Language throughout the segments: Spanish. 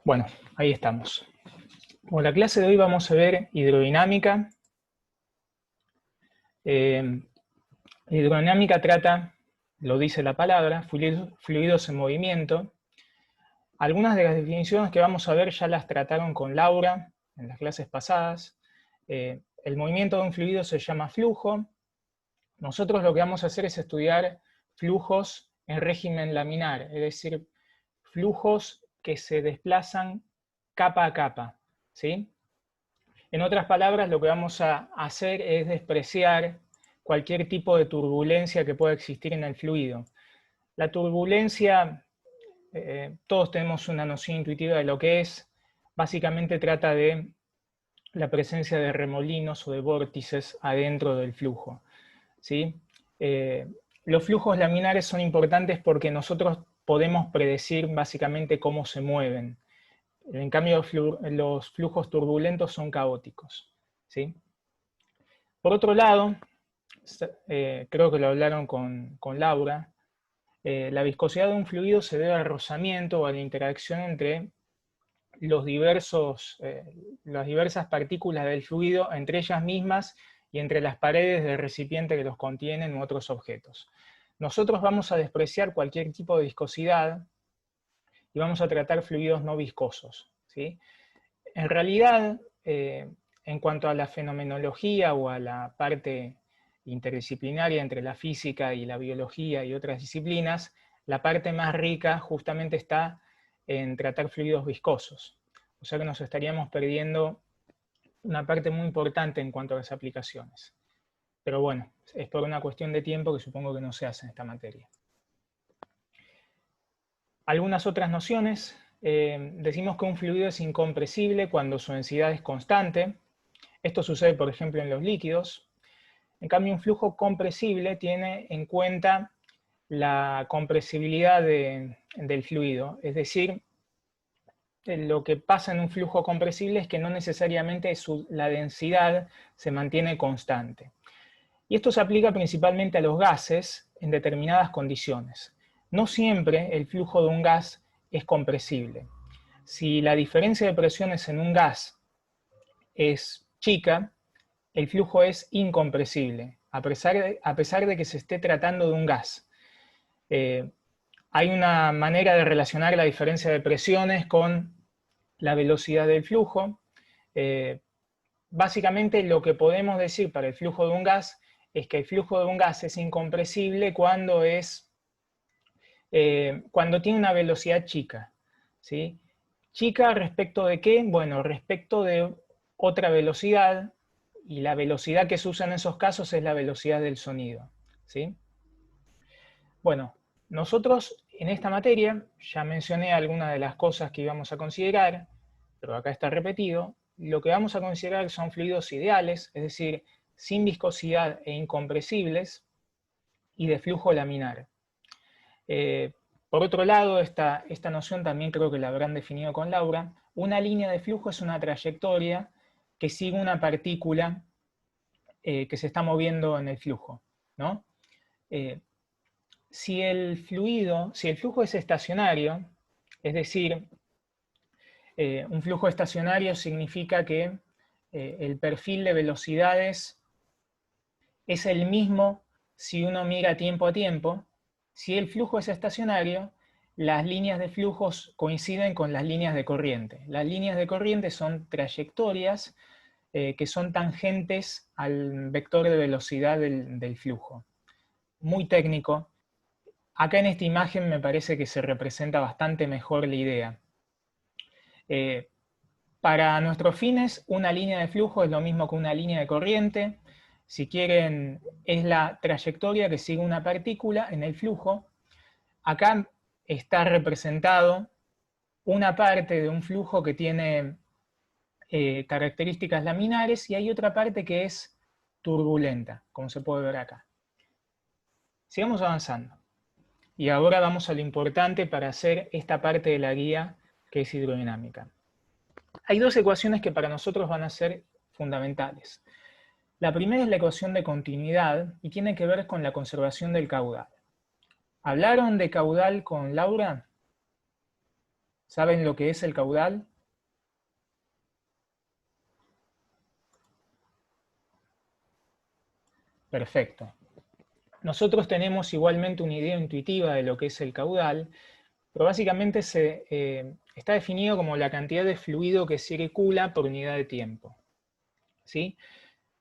Bueno, ahí estamos. Bueno, la clase de hoy vamos a ver hidrodinámica. Hidrodinámica trata, lo dice la palabra, fluidos en movimiento. Algunas de las definiciones que vamos a ver ya las trataron con Laura en las clases pasadas. El movimiento de un fluido se llama flujo. Nosotros lo que vamos a hacer es estudiar flujos en régimen laminar, es decir, flujos que se desplazan capa a capa, ¿sí? En otras palabras, lo que vamos a hacer es despreciar cualquier tipo de turbulencia que pueda existir en el fluido. La turbulencia, todos tenemos una noción intuitiva de lo que es. Básicamente trata de la presencia de remolinos o de vórtices adentro del flujo, ¿sí? Los flujos laminares son importantes porque nosotros podemos predecir básicamente cómo se mueven. En cambio, los flujos turbulentos son caóticos, ¿sí? Por otro lado, creo que lo hablaron con Laura, la viscosidad de un fluido se debe al rozamiento o a la interacción entre las diversas partículas del fluido, entre ellas mismas y entre las paredes del recipiente que los contienen u otros objetos. Nosotros vamos a despreciar cualquier tipo de viscosidad y vamos a tratar fluidos no viscosos, ¿sí? En realidad, en cuanto a la fenomenología o a la parte interdisciplinaria entre la física y la biología y otras disciplinas, la parte más rica justamente está en tratar fluidos viscosos. O sea que nos estaríamos perdiendo una parte muy importante en cuanto a las aplicaciones. Pero bueno, es por una cuestión de tiempo que supongo que no se hace en esta materia. Algunas otras nociones. Decimos que un fluido es incompresible cuando su densidad es constante. Esto sucede, por ejemplo, en los líquidos. En cambio, un flujo compresible tiene en cuenta la compresibilidad del fluido. Es decir, lo que pasa en un flujo compresible es que no necesariamente la densidad se mantiene constante. Y esto se aplica principalmente a los gases en determinadas condiciones. No siempre el flujo de un gas es compresible. Si la diferencia de presiones en un gas es chica, el flujo es incompresible, a pesar de que se esté tratando de un gas. Hay una manera de relacionar la diferencia de presiones con la velocidad del flujo. Básicamente lo que podemos decir para el flujo de un gas es que el flujo de un gas es incompresible cuando tiene una velocidad chica, ¿sí? ¿Chica respecto de qué? Bueno, respecto de otra velocidad, y la velocidad que se usa en esos casos es la velocidad del sonido, ¿sí? Bueno, nosotros en esta materia ya mencioné algunas de las cosas que íbamos a considerar, pero acá está repetido. Lo que vamos a considerar son fluidos ideales, es decir, sin viscosidad e incompresibles, y de flujo laminar. Por otro lado, esta noción también creo que la habrán definido con Laura. Una línea de flujo es una trayectoria que sigue una partícula que se está moviendo en el flujo, ¿no? Si el flujo es estacionario, es decir, un flujo estacionario significa que el perfil de velocidades es el mismo si uno mira tiempo a tiempo. Si el flujo es estacionario, las líneas de flujos coinciden con las líneas de corriente. Las líneas de corriente son trayectorias que son tangentes al vector de velocidad del flujo. Muy técnico. Acá en esta imagen me parece que se representa bastante mejor la idea. Para nuestros fines, una línea de flujo es lo mismo que una línea de corriente. Si quieren, es la trayectoria que sigue una partícula en el flujo. Acá está representado una parte de un flujo que tiene características laminares y hay otra parte que es turbulenta, como se puede ver acá. Sigamos avanzando. Y ahora vamos a lo importante para hacer esta parte de la guía que es hidrodinámica. Hay dos ecuaciones que para nosotros van a ser fundamentales. La primera es la ecuación de continuidad y tiene que ver con la conservación del caudal. ¿Hablaron de caudal con Laura? ¿Saben lo que es el caudal? Perfecto. Nosotros tenemos igualmente una idea intuitiva de lo que es el caudal, pero básicamente está definido como la cantidad de fluido que circula por unidad de tiempo. ¿Sí?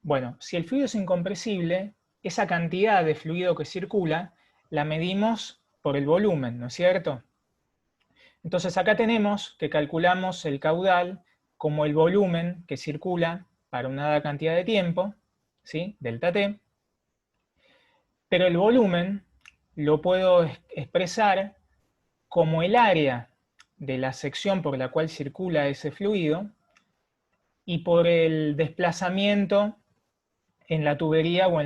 Bueno, si el fluido es incompresible, esa cantidad de fluido que circula la medimos por el volumen, ¿no es cierto? Entonces acá tenemos que calculamos el caudal como el volumen que circula para una dada cantidad de tiempo, ¿sí? Delta T, pero el volumen lo puedo expresar como el área de la sección por la cual circula ese fluido y por el desplazamiento en la tubería o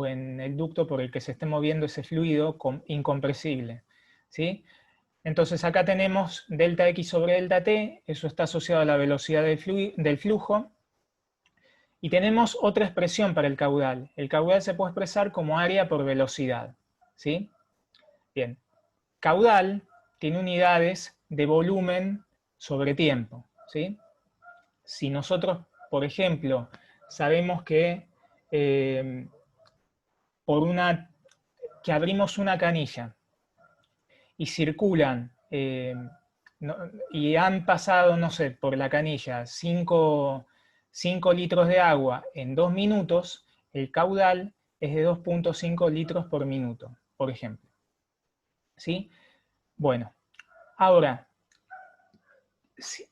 en el ducto por el que se esté moviendo ese fluido incompresible, ¿sí? Entonces acá tenemos delta X sobre delta T, eso está asociado a la velocidad del flujo, y tenemos otra expresión para el caudal. El caudal se puede expresar como área por velocidad, ¿sí? Bien, caudal tiene unidades de volumen sobre tiempo, ¿sí? Si nosotros, por ejemplo, sabemos que que abrimos una canilla y circulan y han pasado, no sé, por la canilla 5 litros de agua en 2 minutos, el caudal es de 2,5 litros por minuto, por ejemplo. ¿Sí? Bueno, ahora,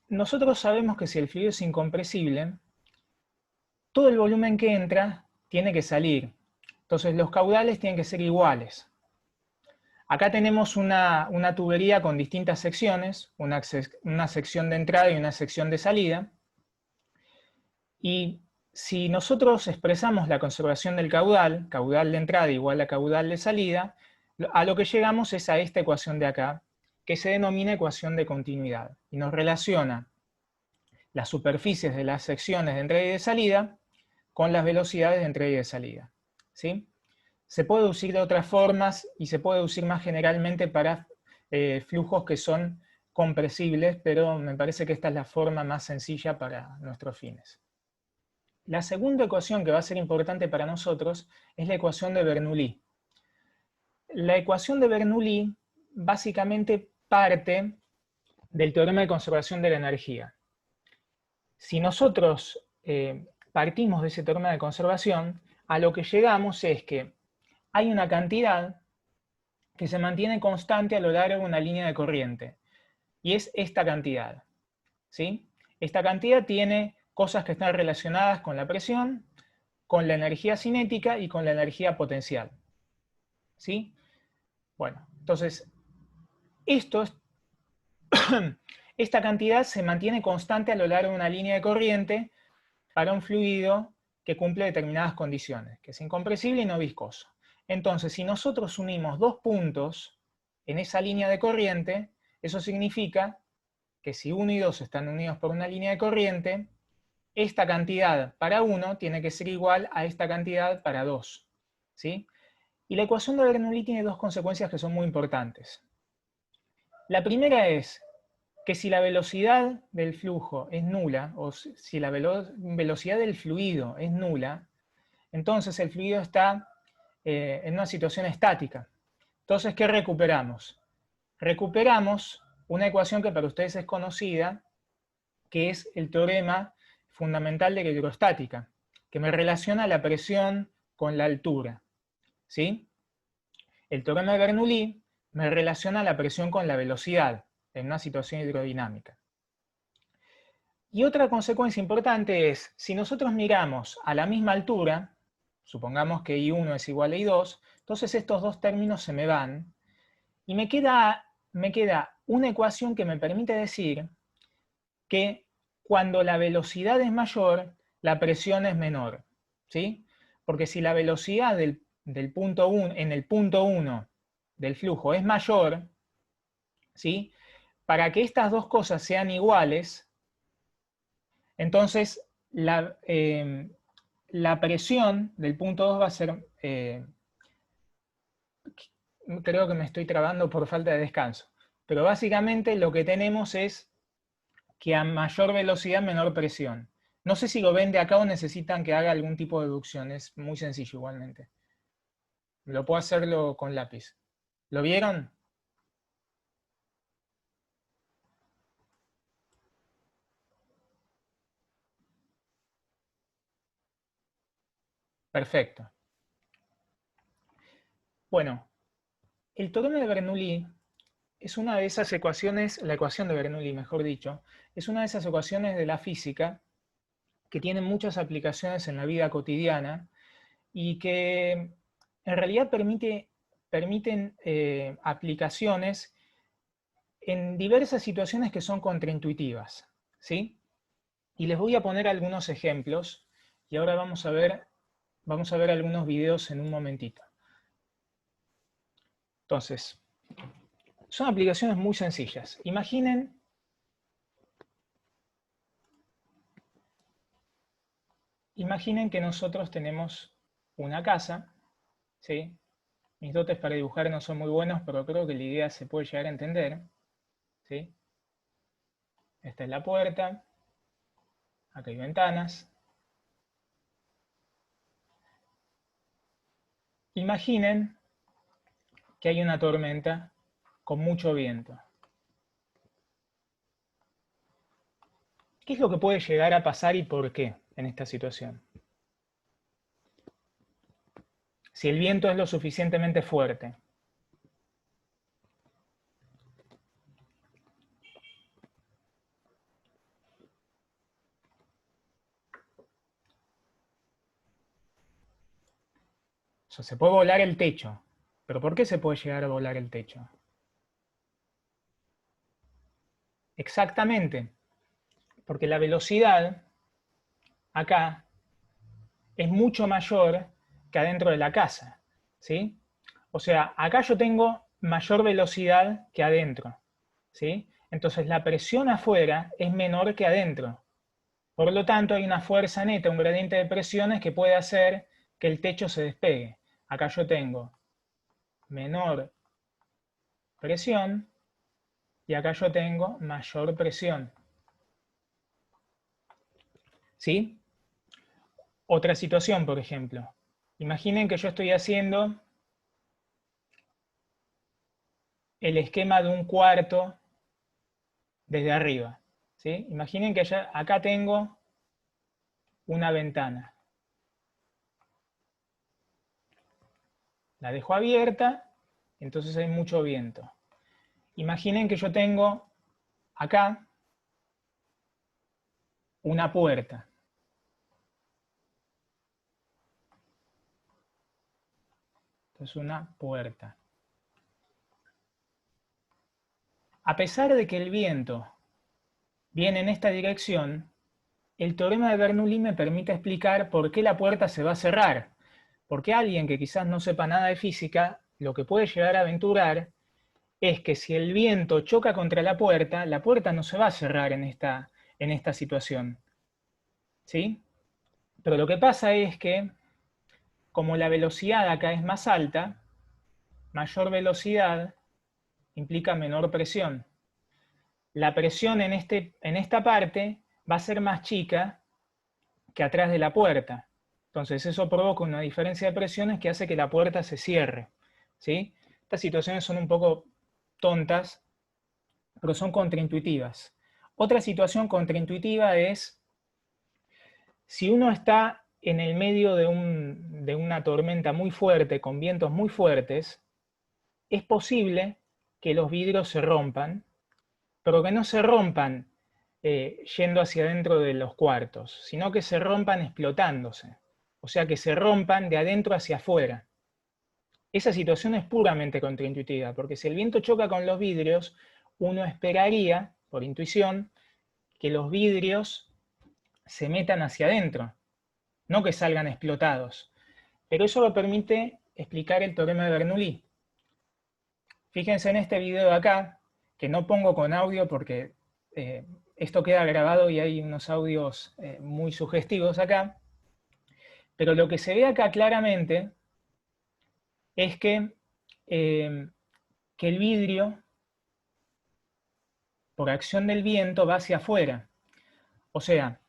nosotros sabemos que si el fluido es incompresible, todo el volumen que entra tiene que salir. Entonces los caudales tienen que ser iguales. Acá tenemos una tubería con distintas secciones, una sección de entrada y una sección de salida. Y si nosotros expresamos la conservación del caudal, caudal de entrada igual a caudal de salida, a lo que llegamos es a esta ecuación de acá, que se denomina ecuación de continuidad, y nos relaciona las superficies de las secciones de entrada y de salida con las velocidades de entrada y de salida. ¿Sí? Se puede deducir de otras formas y se puede deducir más generalmente para flujos que son compresibles, pero me parece que esta es la forma más sencilla para nuestros fines. La segunda ecuación que va a ser importante para nosotros es la ecuación de Bernoulli. La ecuación de Bernoulli básicamente parte del teorema de conservación de la energía. Si nosotros partimos de ese teorema de conservación, a lo que llegamos es que hay una cantidad que se mantiene constante a lo largo de una línea de corriente, y es esta cantidad. ¿Sí? Esta cantidad tiene cosas que están relacionadas con la presión, con la energía cinética y con la energía potencial. ¿Sí? Bueno, entonces, esta cantidad se mantiene constante a lo largo de una línea de corriente para un fluido que cumple determinadas condiciones, que es incompresible y no viscoso. Entonces, si nosotros unimos dos puntos en esa línea de corriente, eso significa que si 1 y 2 están unidos por una línea de corriente, esta cantidad para 1 tiene que ser igual a esta cantidad para 2. ¿Sí? Y la ecuación de Bernoulli tiene dos consecuencias que son muy importantes. La primera es que si la velocidad del flujo es nula, o si la velocidad del fluido es nula, entonces el fluido está en una situación estática. Entonces, ¿qué recuperamos? Recuperamos una ecuación que para ustedes es conocida, que es el teorema fundamental de hidrostática, que me relaciona la presión con la altura. ¿Sí? El teorema de Bernoulli me relaciona la presión con la velocidad en una situación hidrodinámica. Y otra consecuencia importante es, si nosotros miramos a la misma altura, supongamos que I1 es igual a I2, entonces estos dos términos se me van, y me queda una ecuación que me permite decir que cuando la velocidad es mayor, la presión es menor. ¿Sí? Porque si la velocidad del punto 1, en el punto 1 del flujo es mayor, ¿sí? Para que estas dos cosas sean iguales, entonces la presión del punto 2 va a ser, creo que me estoy trabando por falta de descanso. pero básicamente lo que tenemos es que a mayor velocidad, menor presión. No sé si lo ven de acá o necesitan que haga algún tipo de deducción, es muy sencillo igualmente. Lo puedo hacerlo con lápiz. ¿Lo vieron? Perfecto. Bueno, el teorema de Bernoulli es una de esas ecuaciones, la ecuación de Bernoulli, mejor dicho, es una de esas ecuaciones de la física que tienen muchas aplicaciones en la vida cotidiana y que en realidad permiten aplicaciones en diversas situaciones que son contraintuitivas, ¿sí? Y les voy a poner algunos ejemplos y ahora vamos a ver algunos videos en un momentito. Entonces, son aplicaciones muy sencillas. Imaginen que nosotros tenemos una casa, ¿sí? Mis dotes para dibujar no son muy buenos, pero creo que la idea se puede llegar a entender, ¿sí? Esta es la puerta, acá hay ventanas. Imaginen que hay una tormenta con mucho viento. ¿Qué es lo que puede llegar a pasar y por qué en esta situación? Si el viento es lo suficientemente fuerte. O sea, se puede volar el techo. ¿Pero por qué se puede llegar a volar el techo? Exactamente, porque la velocidad acá es mucho mayor que adentro de la casa, ¿sí? O sea, acá yo tengo mayor velocidad que adentro, ¿sí? Entonces la presión afuera es menor que adentro. Por lo tanto, hay una fuerza neta, un gradiente de presiones que puede hacer que el techo se despegue. Acá yo tengo menor presión y acá yo tengo mayor presión, ¿sí? Otra situación, por ejemplo. Imaginen que yo estoy haciendo el esquema de un cuarto desde arriba, ¿sí? Imaginen que acá tengo una ventana. La dejo abierta, entonces hay mucho viento. Imaginen que yo tengo acá una puerta. Entonces una puerta. A pesar de que el viento viene en esta dirección, el teorema de Bernoulli me permite explicar por qué la puerta se va a cerrar. Porque alguien que quizás no sepa nada de física, lo que puede llegar a aventurar es que si el viento choca contra la puerta no se va a cerrar en esta situación. ¿Sí? Pero lo que pasa es que, como la velocidad acá es más alta, mayor velocidad implica menor presión. La presión en esta parte va a ser más chica que atrás de la puerta. Entonces eso provoca una diferencia de presiones que hace que la puerta se cierre, ¿sí? Estas situaciones son un poco tontas, pero son contraintuitivas. Otra situación contraintuitiva es si uno está en el medio de una tormenta muy fuerte, con vientos muy fuertes, es posible que los vidrios se rompan, pero que no se rompan yendo hacia adentro de los cuartos, sino que se rompan explotándose. O sea, que se rompan de adentro hacia afuera. Esa situación es puramente contraintuitiva, porque si el viento choca con los vidrios, uno esperaría, por intuición, que los vidrios se metan hacia adentro, no que salgan explotados. Pero eso lo permite explicar el teorema de Bernoulli. Fíjense en este video de acá, que no pongo con audio porque esto queda grabado y hay unos audios muy sugestivos acá, pero lo que se ve acá claramente es que el vidrio por acción del viento, va hacia afuera. O sea,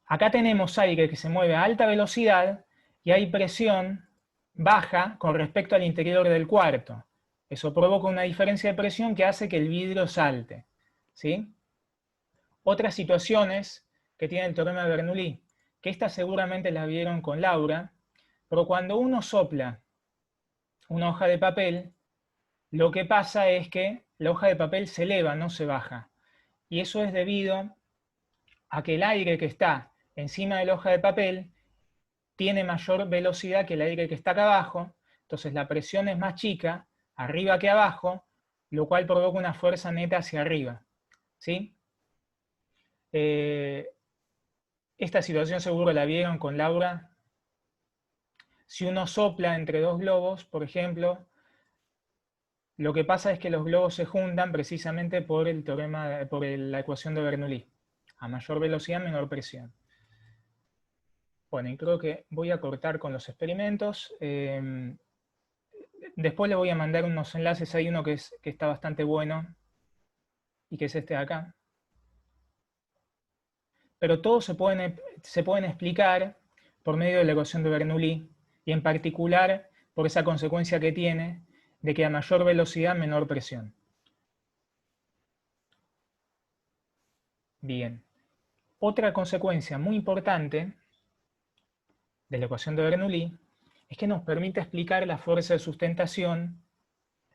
acá tenemos aire que se mueve a alta velocidad y hay presión baja con respecto al interior del cuarto. Eso provoca una diferencia de presión que hace que el vidrio salte, ¿sí? Otras situaciones que tiene el teorema de Bernoulli, que estas seguramente las vieron con Laura, pero cuando uno sopla una hoja de papel, lo que pasa es que la hoja de papel se eleva, no se baja. Y eso es debido a que el aire que está encima de la hoja de papel tiene mayor velocidad que el aire que está acá abajo, entonces la presión es más chica, arriba que abajo, lo cual provoca una fuerza neta hacia arriba, ¿sí? Esta situación seguro la vieron con Laura. Si uno sopla entre dos globos, por ejemplo, lo que pasa es que los globos se juntan precisamente por el teorema, por la ecuación de Bernoulli. A mayor velocidad, menor presión. Bueno, y creo que voy a cortar con los experimentos. Después le voy a mandar unos enlaces. Hay uno que está bastante bueno y que es este de acá. Pero todos se pueden explicar por medio de la ecuación de Bernoulli y en particular por esa consecuencia que tiene de que a mayor velocidad, menor presión. Bien. Otra consecuencia muy importante de la ecuación de Bernoulli es que nos permite explicar la fuerza de sustentación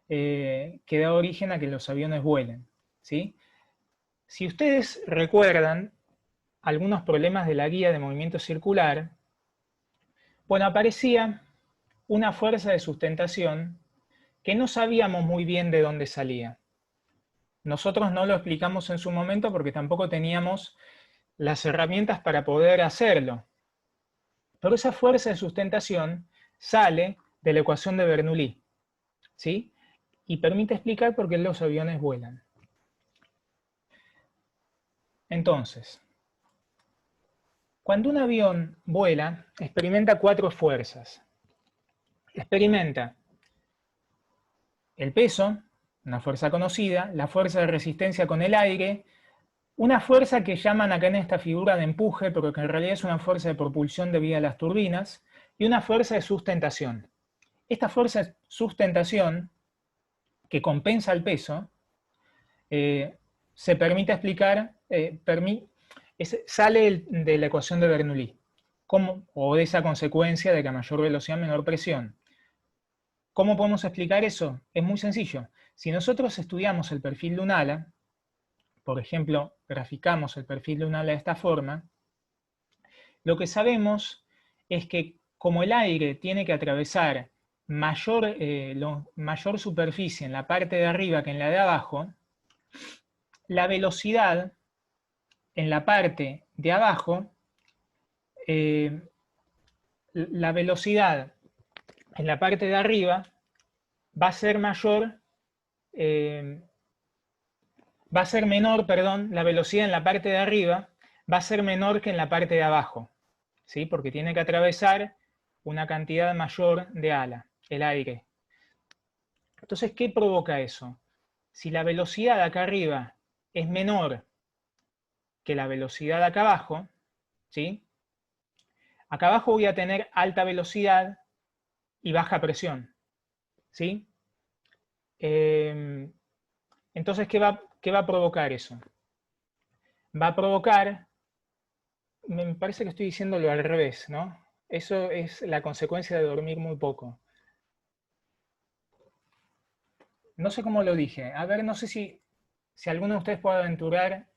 que da origen a que los aviones vuelen, ¿sí? Si ustedes recuerdan algunos problemas de la guía de movimiento circular, bueno, aparecía una fuerza de sustentación que no sabíamos muy bien de dónde salía. Nosotros no lo explicamos en su momento porque tampoco teníamos las herramientas para poder hacerlo. Pero esa fuerza de sustentación sale de la ecuación de Bernoulli, ¿sí? Y permite explicar por qué los aviones vuelan. Entonces, cuando un avión vuela, experimenta cuatro fuerzas. Experimenta el peso, una fuerza conocida, la fuerza de resistencia con el aire, una fuerza que llaman acá en esta figura de empuje, pero que en realidad es una fuerza de propulsión debido a las turbinas, y una fuerza de sustentación. Esta fuerza de sustentación, que compensa el peso, se permite explicar, sale de la ecuación de Bernoulli, o de esa consecuencia de que a mayor velocidad, menor presión. ¿Cómo podemos explicar eso? Es muy sencillo. Si nosotros estudiamos el perfil de un ala, por ejemplo, graficamos el perfil de un ala de esta forma, lo que sabemos es que como el aire tiene que atravesar mayor superficie en la parte de arriba que en la de abajo, la velocidad en la parte de abajo, la velocidad en la parte de arriba va a ser mayor, la velocidad en la parte de arriba va a ser menor que en la parte de abajo, ¿sí? Porque tiene que atravesar una cantidad mayor de ala, el aire. Entonces, ¿qué provoca eso? Si la velocidad acá arriba es menor que la velocidad acá abajo, ¿sí? Acá abajo voy a tener alta velocidad y baja presión, ¿sí? Entonces, ¿qué va a provocar eso? Va a provocar, me parece que estoy diciéndolo al revés, ¿no? Eso es la consecuencia de dormir muy poco. No sé cómo lo dije. A ver, no sé si alguno de ustedes puede aventurar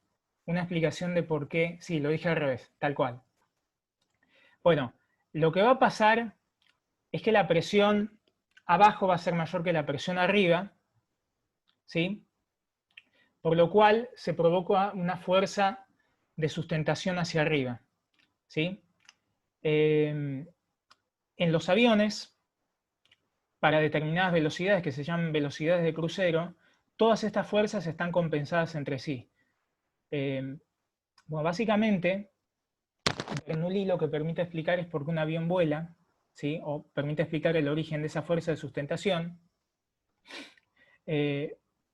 una explicación de por qué. Sí, lo dije al revés, tal cual. Bueno, lo que va a pasar es que la presión abajo va a ser mayor que la presión arriba, ¿sí? Por lo cual se provoca una fuerza de sustentación hacia arriba, ¿sí? En los aviones, para determinadas velocidades que se llaman velocidades de crucero, todas estas fuerzas están compensadas entre sí. Bueno, básicamente, Bernoulli lo que permite explicar es por qué un avión vuela, ¿sí? O permite explicar el origen de esa fuerza de sustentación.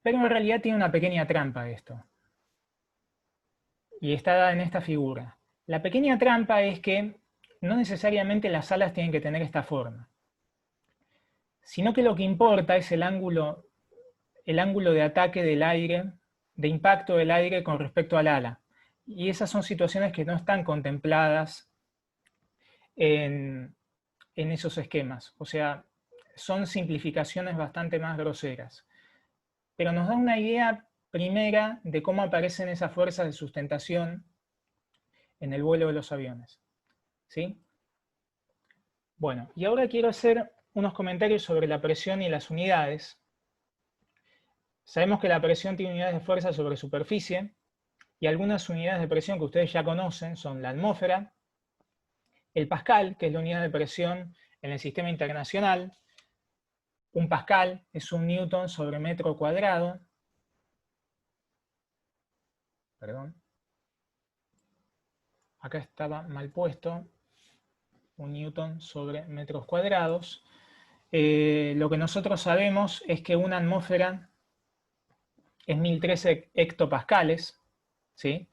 Pero en realidad tiene una pequeña trampa esto. Y está dada en esta figura. La pequeña trampa es que no necesariamente las alas tienen que tener esta forma, sino que lo que importa es el ángulo de ataque del aire, de impacto del aire con respecto al ala. Y esas son situaciones que no están contempladas en esos esquemas. O sea, son simplificaciones bastante más groseras. Pero nos da una idea primera de cómo aparecen esas fuerzas de sustentación en el vuelo de los aviones. ¿Sí? Bueno, y ahora quiero hacer unos comentarios sobre la presión y las unidades. Sabemos que la presión tiene unidades de fuerza sobre superficie, y algunas unidades de presión que ustedes ya conocen son la atmósfera, el pascal, que es la unidad de presión en el sistema internacional. Un pascal es un newton sobre metro cuadrado. Perdón. Acá estaba mal puesto. Un newton sobre metros cuadrados. Lo que nosotros sabemos es que una atmósfera es 1013 hectopascales, ¿sí?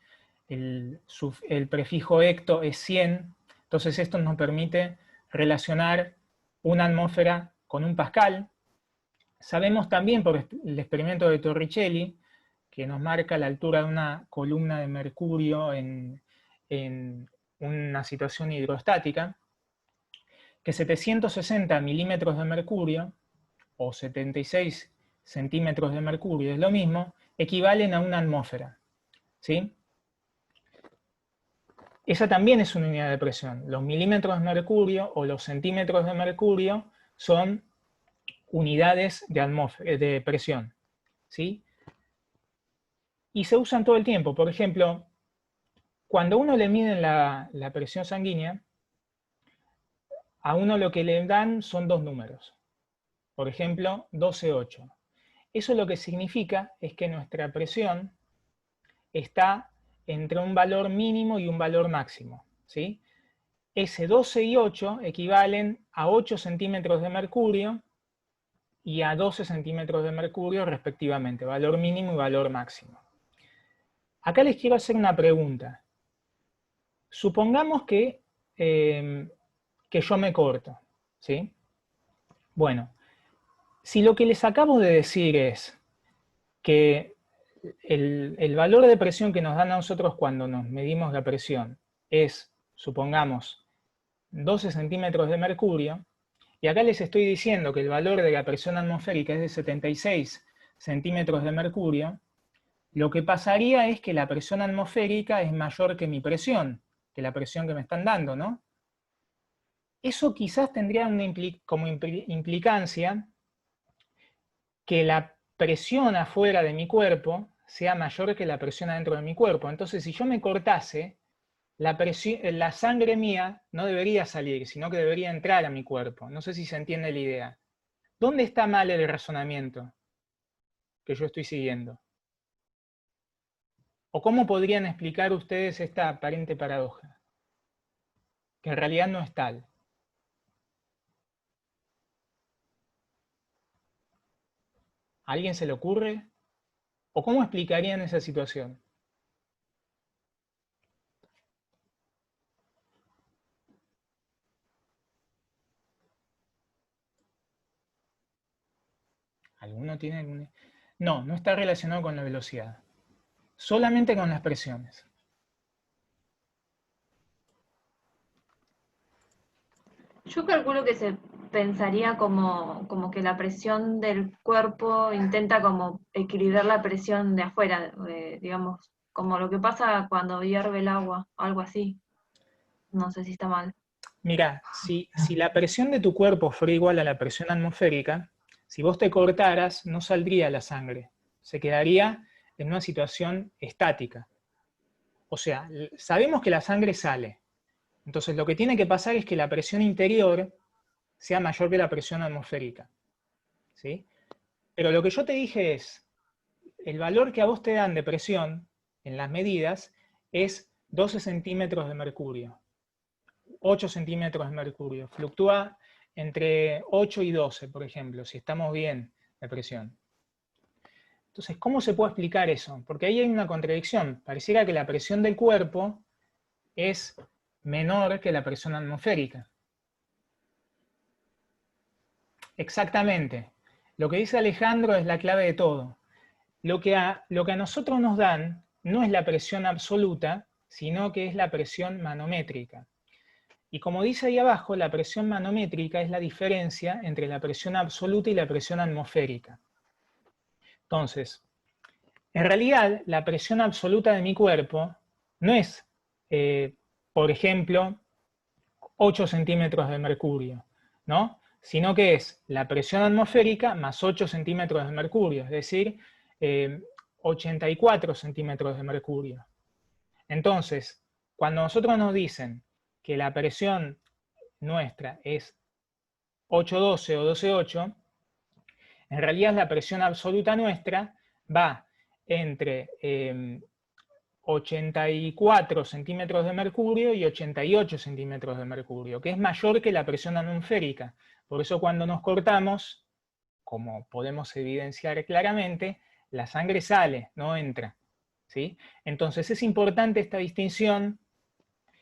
El prefijo hecto es 100, entonces esto nos permite relacionar una atmósfera con un pascal. Sabemos también por el experimento de Torricelli, que nos marca la altura de una columna de mercurio en una situación hidrostática, que 760 milímetros de mercurio, o 76 centímetros de mercurio, es lo mismo, equivalen a una atmósfera. ¿Sí? Esa también es una unidad de presión. Los milímetros de mercurio o los centímetros de mercurio son unidades de presión. ¿Sí? Y se usan todo el tiempo. Por ejemplo, cuando uno le miden la presión sanguínea, a uno lo que le dan son dos números. Por ejemplo, 12,8. Eso lo que significa es que nuestra presión está entre un valor mínimo y un valor máximo. ¿Sí? Ese 12 y 8 equivalen a 8 centímetros de mercurio y a 12 centímetros de mercurio respectivamente, valor mínimo y valor máximo. Acá les quiero hacer una pregunta. Supongamos que yo me corto, ¿sí? Bueno, si lo que les acabo de decir es que el valor de presión que nos dan a nosotros cuando nos medimos la presión es, supongamos, 12 centímetros de mercurio, y acá les estoy diciendo que el valor de la presión atmosférica es de 76 centímetros de mercurio, lo que pasaría es que la presión atmosférica es mayor que mi presión, que la presión que me están dando, ¿no? Eso quizás tendría como implicancia que la presión afuera de mi cuerpo sea mayor que la presión adentro de mi cuerpo. Entonces, si yo me cortase, la sangre mía no debería salir, sino que debería entrar a mi cuerpo. No sé si se entiende la idea. ¿Dónde está mal el razonamiento que yo estoy siguiendo? ¿O cómo podrían explicar ustedes esta aparente paradoja? Que en realidad no es tal. ¿A alguien se le ocurre? ¿O cómo explicarían esa situación? ¿Alguno tiene algún...? No, no está relacionado con la velocidad. Solamente con las presiones. Yo calculo que se pensaría como que la presión del cuerpo intenta como equilibrar la presión de afuera, digamos, como lo que pasa cuando hierve el agua, algo así. No sé si está mal. Mira, si la presión de tu cuerpo fuera igual a la presión atmosférica, si vos te cortaras, no saldría la sangre. Se quedaría en una situación estática. O sea, sabemos que la sangre sale. Entonces lo que tiene que pasar es que la presión interior sea mayor que la presión atmosférica. ¿Sí? Pero lo que yo te dije es, el valor que a vos te dan de presión en las medidas es 12 centímetros de mercurio. 8 centímetros de mercurio. Fluctúa entre 8 y 12, por ejemplo, si estamos bien de presión. Entonces, ¿cómo se puede explicar eso? Porque ahí hay una contradicción. Pareciera que la presión del cuerpo es menor que la presión atmosférica. Exactamente. Lo que dice Alejandro es la clave de todo. Lo que a nosotros nos dan no es la presión absoluta, sino que es la presión manométrica. Y como dice ahí abajo, la presión manométrica es la diferencia entre la presión absoluta y la presión atmosférica. Entonces, en realidad, la presión absoluta de mi cuerpo no es, por ejemplo, 8 centímetros de mercurio, ¿no? Sino que es la presión atmosférica más 8 centímetros de mercurio, es decir, 84 centímetros de mercurio. Entonces, cuando nosotros nos dicen que la presión nuestra es 812 o 128, en realidad la presión absoluta nuestra va entre 84 centímetros de mercurio y 88 centímetros de mercurio, que es mayor que la presión atmosférica. Por eso cuando nos cortamos, como podemos evidenciar claramente, la sangre sale, no entra. ¿Sí? Entonces es importante esta distinción,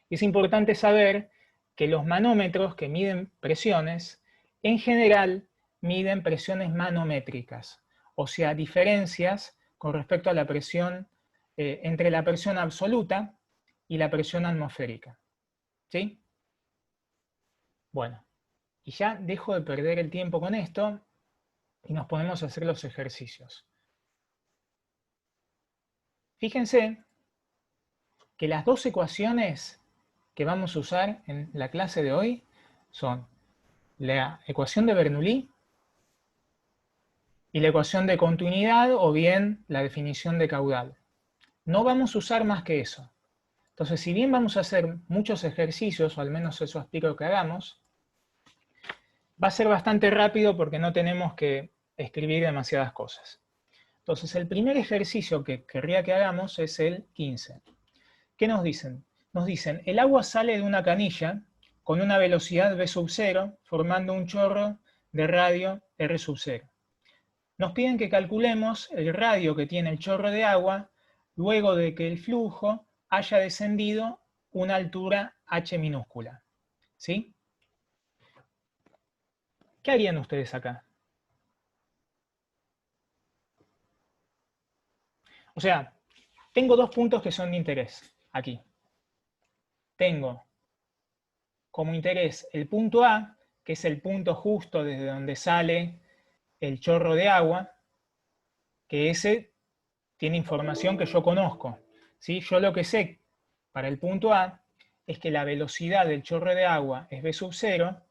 y es importante saber que los manómetros que miden presiones, en general miden presiones manométricas, o sea, diferencias con respecto a la presión, entre la presión absoluta y la presión atmosférica. ¿Sí? Bueno, y ya dejo de perder el tiempo con esto y nos podemos hacer los ejercicios. Fíjense que las dos ecuaciones que vamos a usar en la clase de hoy son la ecuación de Bernoulli y la ecuación de continuidad, o bien la definición de caudal. No vamos a usar más que eso. Entonces, si bien vamos a hacer muchos ejercicios, o al menos eso aspiro que hagamos, va a ser bastante rápido porque no tenemos que escribir demasiadas cosas. Entonces, el primer ejercicio que querría que hagamos es el 15. ¿Qué nos dicen? Nos dicen, el agua sale de una canilla con una velocidad v sub 0, formando un chorro de radio r sub 0. Nos piden que calculemos el radio que tiene el chorro de agua luego de que el flujo haya descendido una altura h minúscula. ¿Sí? ¿Qué harían ustedes acá? O sea, tengo dos puntos que son de interés aquí. Tengo como interés el punto A, que es el punto justo desde donde sale el chorro de agua, que ese tiene información que yo conozco. ¿Sí? Yo lo que sé para el punto A es que la velocidad del chorro de agua es v sub 0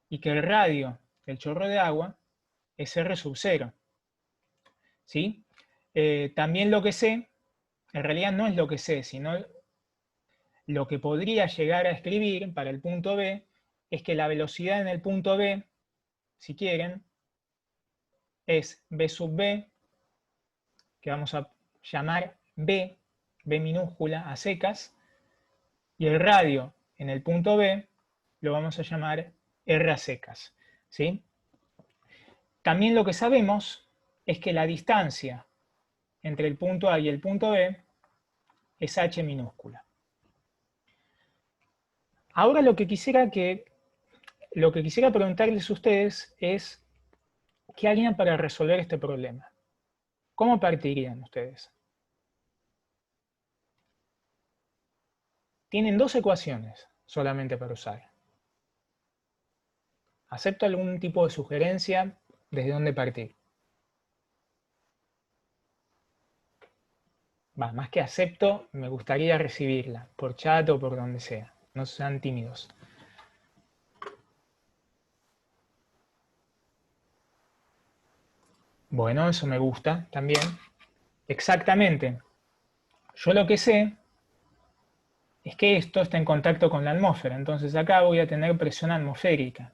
y que el radio del chorro de agua es r sub 0. ¿Sí? También lo que sé, en realidad no es lo que sé, sino lo que podría llegar a escribir para el punto B es que la velocidad en el punto B, si quieren, es v sub b, que vamos a llamar b minúscula a secas, y el radio en el punto B lo vamos a llamar r a secas. ¿Sí? También lo que sabemos es que la distancia entre el punto A y el punto B es h minúscula. Ahora lo que quisiera preguntarles a ustedes es, ¿qué harían para resolver este problema? ¿Cómo partirían ustedes? Tienen dos ecuaciones solamente para usar. ¿Acepto algún tipo de sugerencia desde dónde partir? Más que acepto, me gustaría recibirla, por chat o por donde sea. No sean tímidos. Bueno, eso me gusta también. Exactamente. Yo lo que sé es que esto está en contacto con la atmósfera, entonces acá voy a tener presión atmosférica.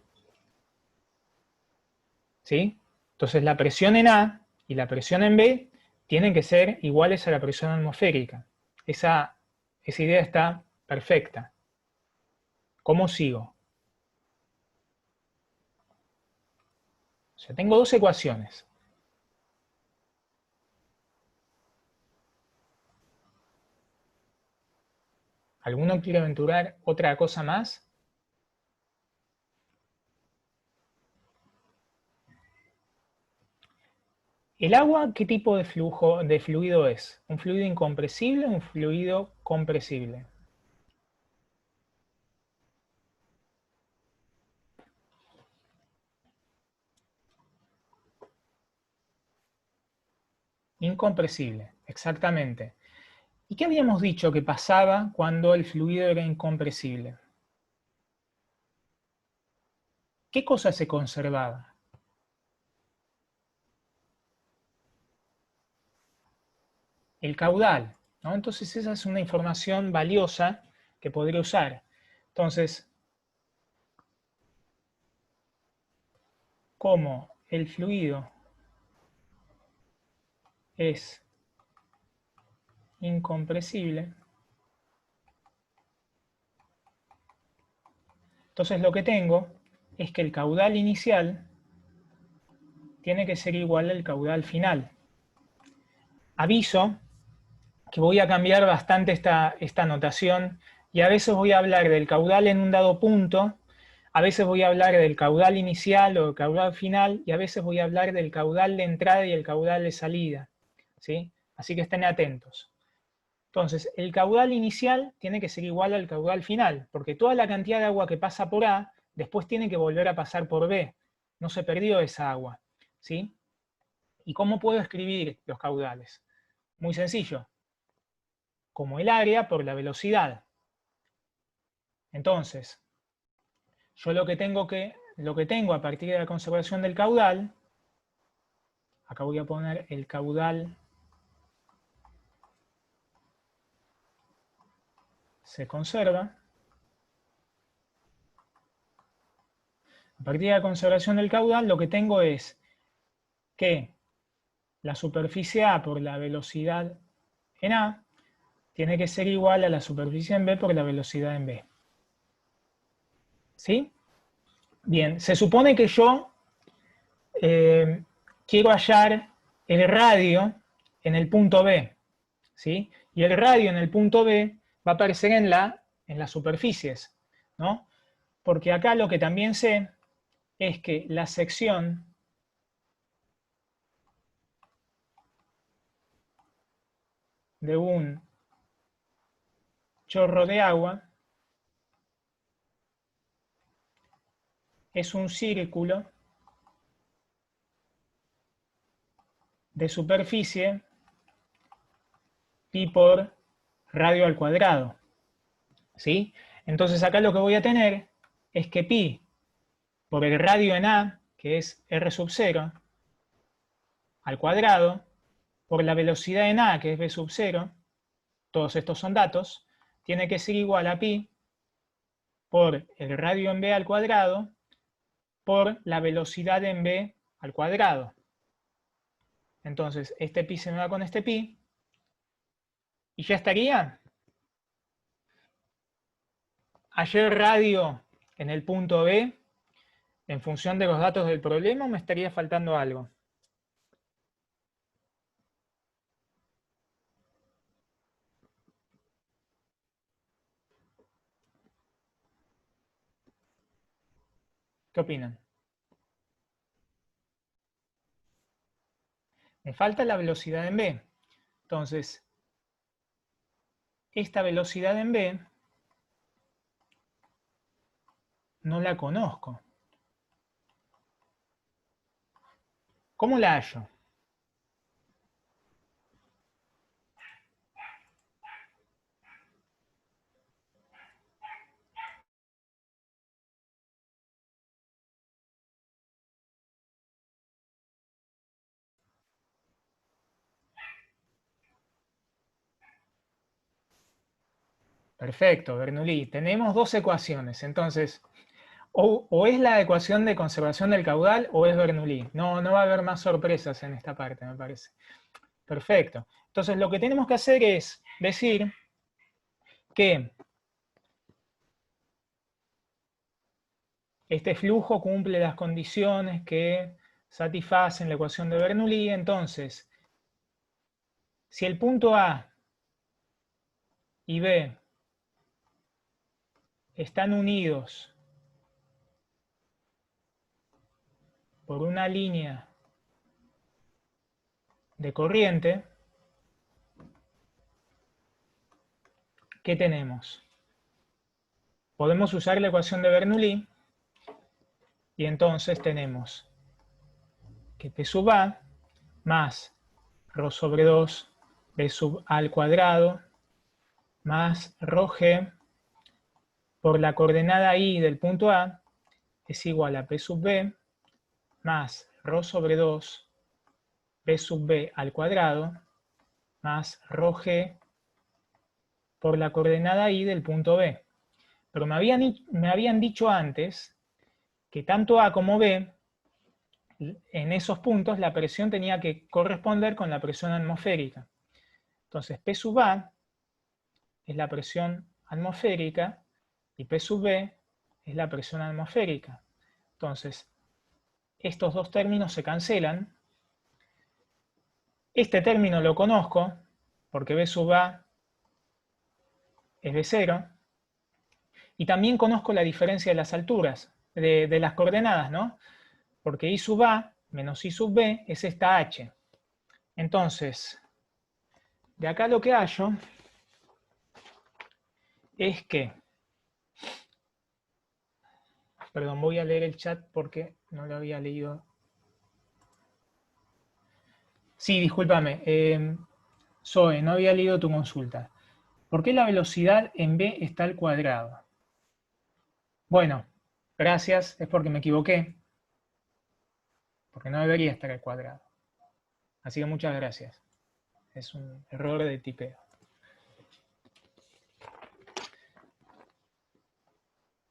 ¿Sí? Entonces la presión en A y la presión en B tienen que ser iguales a la presión atmosférica. Esa idea está perfecta. ¿Cómo sigo? O sea, tengo dos ecuaciones. ¿Alguno quiere aventurar otra cosa más? ¿El agua qué tipo de fluido es? ¿Un fluido incompresible o un fluido compresible? Incompresible, exactamente. ¿Y qué habíamos dicho que pasaba cuando el fluido era incompresible? ¿Qué cosa se conservaba? El caudal, ¿no? Entonces esa es una información valiosa que podría usar. Entonces, como el fluido es incompresible, entonces lo que tengo es que el caudal inicial tiene que ser igual al caudal final. Aviso que voy a cambiar bastante esta notación y a veces voy a hablar del caudal en un dado punto, a veces voy a hablar del caudal inicial o caudal final y a veces voy a hablar del caudal de entrada y el caudal de salida, ¿sí? Así que estén atentos. Entonces, el caudal inicial tiene que ser igual al caudal final, porque toda la cantidad de agua que pasa por A, después tiene que volver a pasar por B. No se perdió esa agua, ¿sí? ¿Y cómo puedo escribir los caudales? Muy sencillo, como el área por la velocidad. Entonces, yo lo que tengo a partir de la conservación del caudal, acá voy a poner el caudal se conserva. A partir de la conservación del caudal, lo que tengo es que la superficie A por la velocidad en A tiene que ser igual a la superficie en B por la velocidad en B. ¿Sí? Bien, se supone que yo quiero hallar el radio en el punto B, ¿sí? Y el radio en el punto B va a aparecer en las superficies, ¿no? Porque acá lo que también sé es que la sección de un chorro de agua es un círculo de superficie pi por radio al cuadrado, ¿sí? Entonces acá lo que voy a tener es que pi por el radio en A, que es r sub 0, al cuadrado, por la velocidad en A, que es v sub 0, todos estos son datos, tiene que ser igual a pi por el radio en B al cuadrado por la velocidad en B al cuadrado. Entonces, este pi se me va con este pi, y ya estaría. Hallé radio en el punto B en función de los datos del problema, o me estaría faltando algo. ¿Qué opinan? Me falta la velocidad en B. Entonces, esta velocidad en B no la conozco. ¿Cómo la hallo? Perfecto, Bernoulli. Tenemos dos ecuaciones. Entonces, o es la ecuación de conservación del caudal o es Bernoulli. No, no va a haber más sorpresas en esta parte, me parece. Perfecto. Entonces, lo que tenemos que hacer es decir que este flujo cumple las condiciones que satisfacen la ecuación de Bernoulli. Entonces, si el punto A y B están unidos por una línea de corriente, ¿qué tenemos? Podemos usar la ecuación de Bernoulli y entonces tenemos que P sub A más ρ sobre 2 B sub A al cuadrado más ρg por la coordenada I del punto A es igual a P sub B más ρ sobre 2 B sub B al cuadrado más ρg por la coordenada I del punto B. Pero me habían dicho antes que tanto A como B, en esos puntos la presión tenía que corresponder con la presión atmosférica. Entonces P sub A es la presión atmosférica y P sub B es la presión atmosférica. Entonces, estos dos términos se cancelan. Este término lo conozco porque B sub A es B0. Y también conozco la diferencia de las alturas, de las coordenadas, ¿no? Porque I sub A menos I sub B es esta H. Entonces, de acá lo que hallo es que, perdón, voy a leer el chat porque no lo había leído. Sí, discúlpame, Zoe, no había leído tu consulta. ¿Por qué la velocidad en B está al cuadrado? Bueno, gracias, es porque me equivoqué, porque no debería estar al cuadrado. Así que muchas gracias. Es un error de tipeo.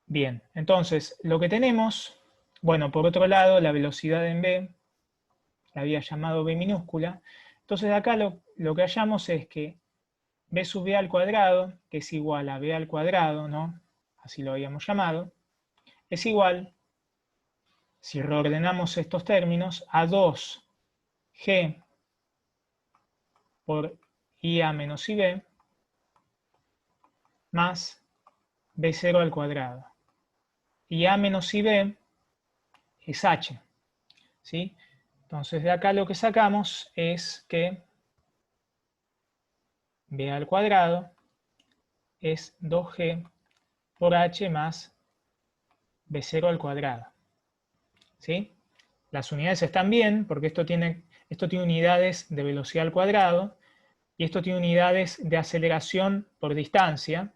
Bien, entonces lo que tenemos, bueno, por otro lado, la velocidad en B, la había llamado B minúscula. Entonces acá lo que hallamos es que B sub B al cuadrado, que es igual a B al cuadrado, ¿no? Así lo habíamos llamado, es igual, si reordenamos estos términos, a 2G por IA menos IB más B0 al cuadrado. Y A menos IB es H, ¿sí? Entonces de acá lo que sacamos es que B al cuadrado es 2G por H más B0 al cuadrado, ¿sí? Las unidades están bien porque esto tiene unidades de velocidad al cuadrado y esto tiene unidades de aceleración por distancia,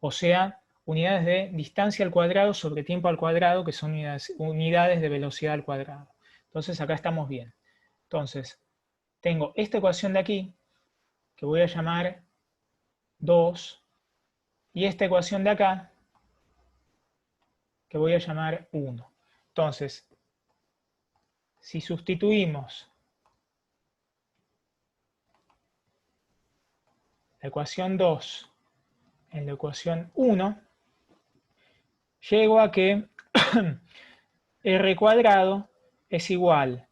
o sea, unidades de distancia al cuadrado sobre tiempo al cuadrado, que son unidades de velocidad al cuadrado. Entonces acá estamos bien. Entonces, tengo esta ecuación de aquí, que voy a llamar 2, y esta ecuación de acá, que voy a llamar 1. Entonces, si sustituimos la ecuación 2 en la ecuación 1, llego a que r cuadrado es igual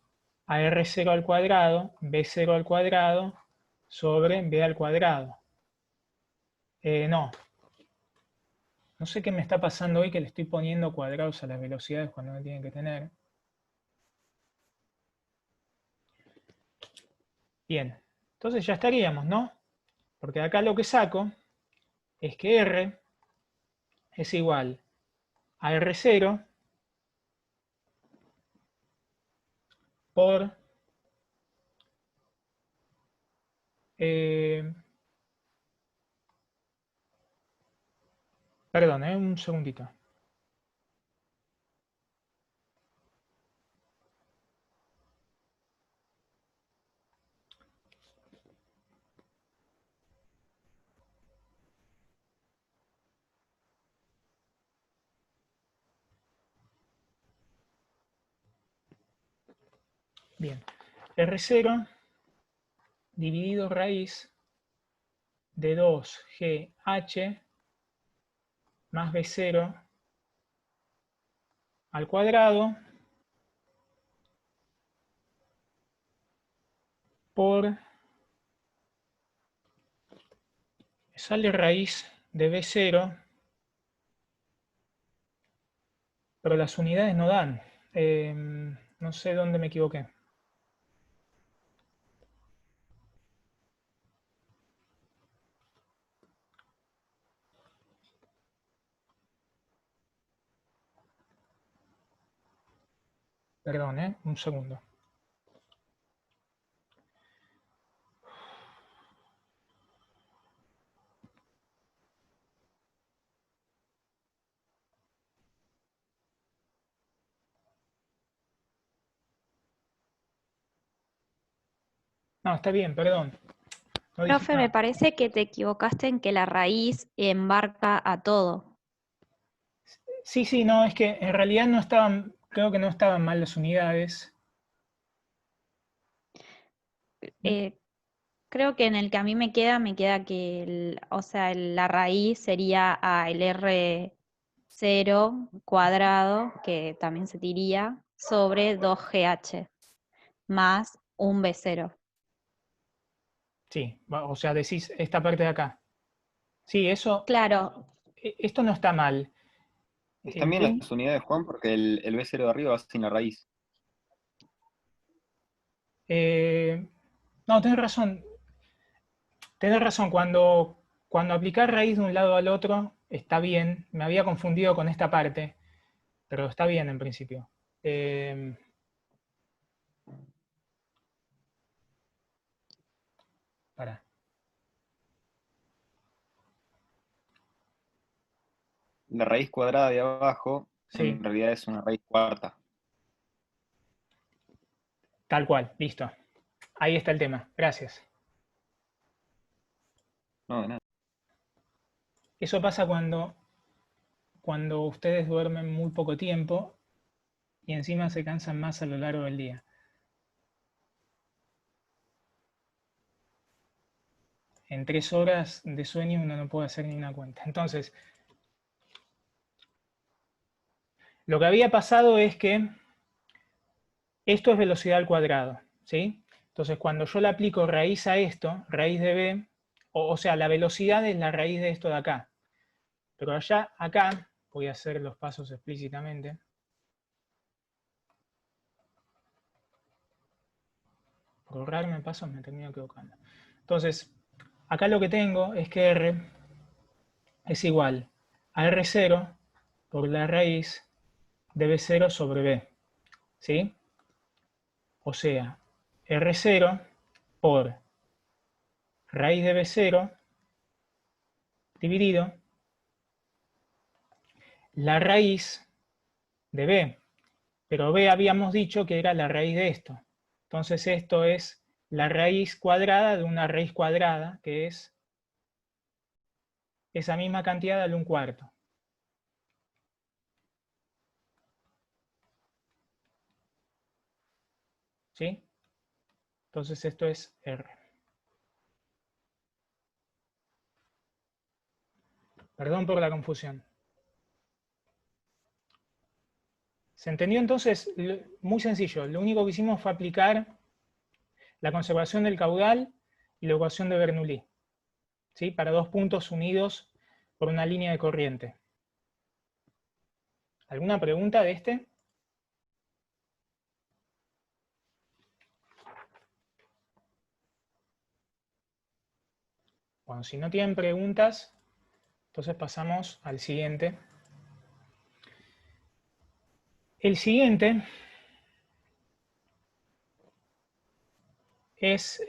a r0 al cuadrado, b0 al cuadrado, sobre b al cuadrado. No sé qué me está pasando hoy que le estoy poniendo cuadrados a las velocidades cuando no tienen que tener. Bien, entonces ya estaríamos, ¿no? Porque acá lo que saco es que R es igual a R0 por perdón, un segundito. Bien, R0 dividido raíz de 2GH más B0 al cuadrado por, sale raíz de B0 pero las unidades no dan. No sé dónde me equivoqué. Perdón, un segundo. No, está bien, perdón. No dije Profe, me nada. parece que te equivocaste en que la raíz embarca a todo. Sí, sí, no, es que en realidad no estaban, creo que no estaban mal las unidades. Eh, Creo que en el que a mí me queda que, o sea, la raíz sería el R0 cuadrado, que también se diría, sobre 2GH, más un B0. Sí, o sea, decís esta parte de acá. Sí, eso, Claro, esto no está mal. Están El bien tema, las unidades, Juan, porque el B0 de arriba va sin la raíz. no, tenés razón. Tenés razón, cuando aplicás raíz de un lado al otro, está bien. Me había confundido con esta parte, pero está bien en principio. Eh, pará. La raíz cuadrada de abajo en Sí, realidad es una raíz cuarta. tal cual, listo. Ahí está el tema. Gracias. No, de nada. Eso pasa cuando ustedes duermen muy poco tiempo y encima se cansan más a lo largo del día. En 3 horas de sueño uno no puede hacer ni una cuenta. Entonces, lo que había pasado es que esto es velocidad al cuadrado, ¿sí? Entonces, cuando yo le aplico raíz a esto, raíz de b, o sea, la velocidad es la raíz de esto de acá. Pero allá, acá, voy a hacer los pasos explícitamente. Por ahorrarme pasos me termino equivocando. Entonces, acá lo que tengo es que r es igual a R0 por la raíz de B0 sobre B, ¿sí? O sea, R0 por raíz de B0 dividido la raíz de B, pero B habíamos dicho que era la raíz de esto. Entonces esto es la raíz cuadrada de una raíz cuadrada, que es esa misma cantidad al 1/4. ¿Sí? Entonces esto es R. Perdón por la confusión. ¿Se entendió entonces? Muy sencillo. Lo único que hicimos fue aplicar la conservación del caudal y la ecuación de Bernoulli, ¿sí? Para dos puntos unidos por una línea de corriente. ¿Alguna pregunta de este? Bueno, si no tienen preguntas, entonces pasamos al siguiente. El siguiente es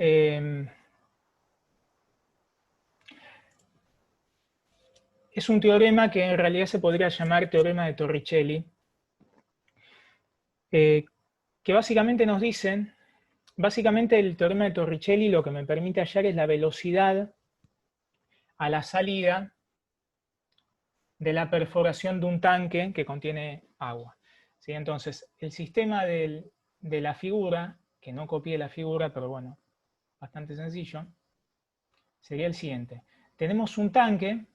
un teorema que en realidad se podría llamar teorema de Torricelli, que básicamente nos dicen, básicamente el teorema de Torricelli lo que me permite hallar es la velocidad a la salida de la perforación de un tanque que contiene agua. ¿Sí? Entonces, el sistema de la figura, que no copié la figura, pero bueno, bastante sencillo, sería el siguiente. Tenemos un tanque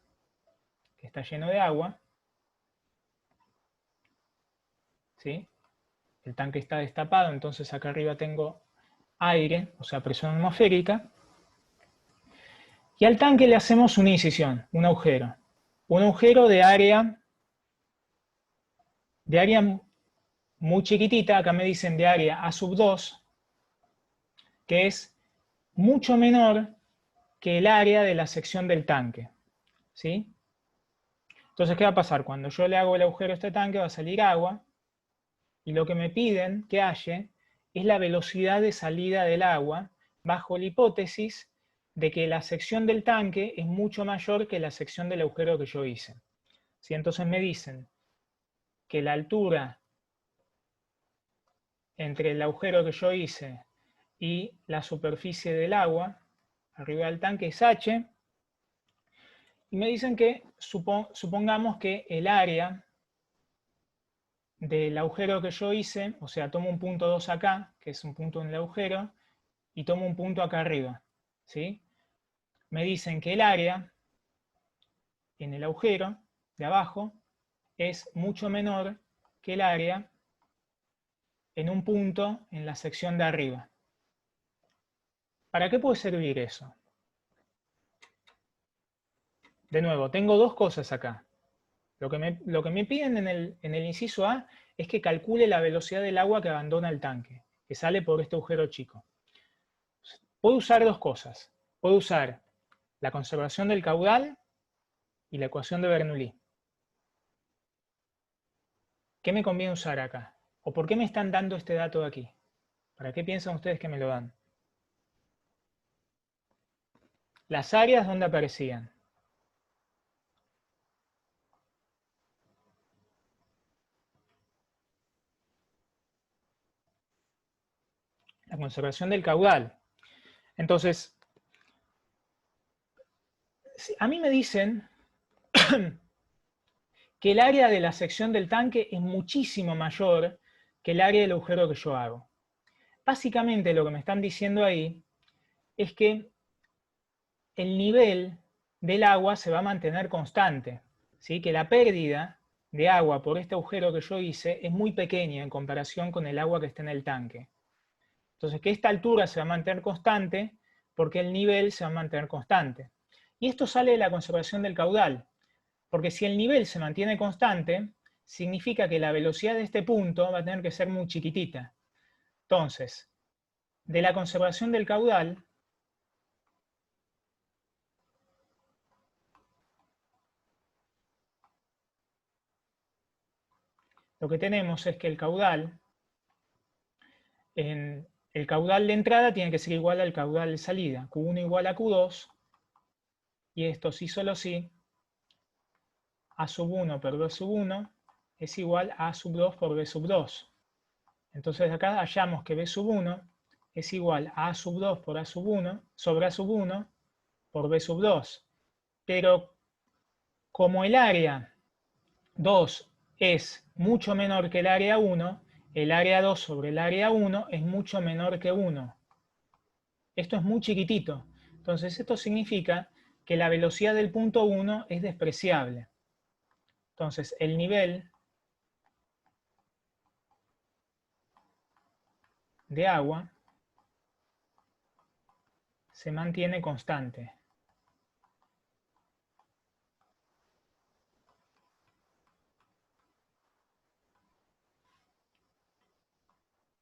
que está lleno de agua, ¿sí? El tanque está destapado, entonces acá arriba tengo aire, o sea, presión atmosférica, y al tanque le hacemos una incisión, un agujero de área de área muy chiquitita, acá me dicen de área A sub 2, que es mucho menor que el área de la sección del tanque, ¿sí? Entonces, ¿qué va a pasar? Cuando yo le hago el agujero a este tanque va a salir agua, y lo que me piden que halle es la velocidad de salida del agua bajo la hipótesis de que la sección del tanque es mucho mayor que la sección del agujero que yo hice. ¿Sí? Entonces me dicen que la altura entre el agujero que yo hice y la superficie del agua arriba del tanque es h, y me dicen que supongamos que el área del agujero que yo hice, o sea, tomo un punto 2 acá, que es un punto en el agujero, y tomo un punto acá arriba, ¿sí? Me dicen que el área en el agujero de abajo es mucho menor que el área en un punto en la sección de arriba. ¿Para qué puede servir eso? De nuevo, tengo dos cosas acá. Lo que me piden en el inciso A es que calcule la velocidad del agua que abandona el tanque, que sale por este agujero chico. Puedo usar dos cosas. Puedo usar la conservación del caudal y la ecuación de Bernoulli. ¿Qué me conviene usar acá? ¿O por qué me están dando este dato de aquí? ¿Para qué piensan ustedes que me lo dan? Las áreas donde aparecían. La conservación del caudal. Entonces, a mí me dicen que el área de la sección del tanque es muchísimo mayor que el área del agujero que yo hago. Básicamente lo que me están diciendo ahí es que el nivel del agua se va a mantener constante, ¿sí? Que la pérdida de agua por este agujero que yo hice es muy pequeña en comparación con el agua que está en el tanque. Entonces, que esta altura se va a mantener constante porque el nivel se va a mantener constante. Y esto sale de la conservación del caudal, porque si el nivel se mantiene constante, significa que la velocidad de este punto va a tener que ser muy chiquitita. Entonces, de la conservación del caudal, lo que tenemos es que el caudal de entrada tiene que ser igual al caudal de salida, Q1 igual a Q2, y esto sí solo sí, A sub 1 por B sub 1 es igual a A sub 2 por B sub 2. Entonces acá hallamos que B sub 1 es igual a A sub 2 por A sub 1 sobre A sub 1 por B sub 2. Pero como el área 2 es mucho menor que el área 1, el área 2 sobre el área 1 es mucho menor que 1. Esto es muy chiquitito. Entonces esto significa que la velocidad del punto 1 es despreciable. Entonces el nivel de agua se mantiene constante.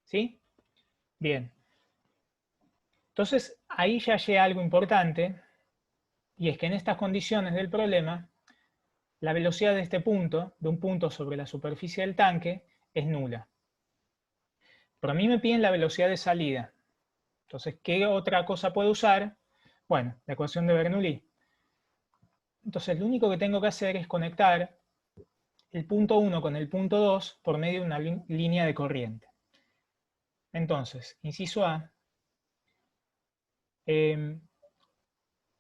¿Sí? Bien. Entonces, ahí ya llega algo importante, y es que en estas condiciones del problema, la velocidad de este punto, de un punto sobre la superficie del tanque, es nula. Pero a mí me piden la velocidad de salida. Entonces, ¿qué otra cosa puedo usar? Bueno, la ecuación de Bernoulli. Entonces, lo único que tengo que hacer es conectar el punto 1 con el punto 2 por medio de una línea de corriente. Entonces, inciso A,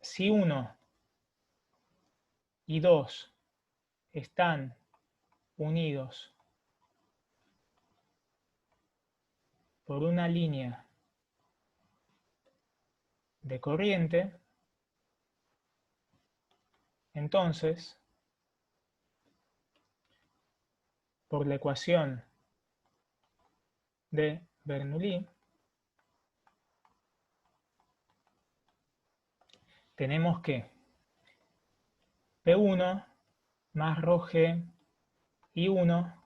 si 1 y 2 están unidos por una línea de corriente, entonces, por la ecuación de Bernoulli, tenemos que P1 más ρg I1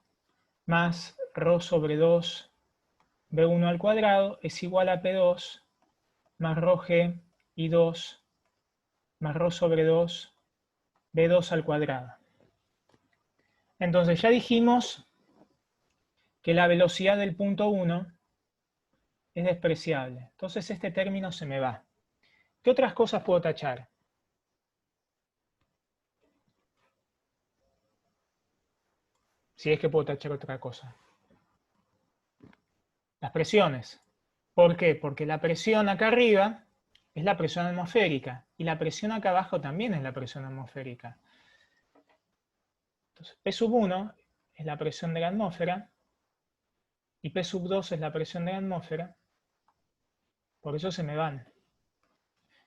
más ρ sobre 2 B1 al cuadrado es igual a P2 más ρg y 2 más ρ sobre 2 B2 al cuadrado. Entonces ya dijimos que la velocidad del punto 1 es despreciable. Entonces este término se me va. ¿Qué otras cosas puedo tachar? Si es que puedo tachar otra cosa. Las presiones. ¿Por qué? Porque la presión acá arriba es la presión atmosférica y la presión acá abajo también es la presión atmosférica. Entonces, P sub 1 es la presión de la atmósfera y P sub 2 es la presión de la atmósfera. Por eso se me van.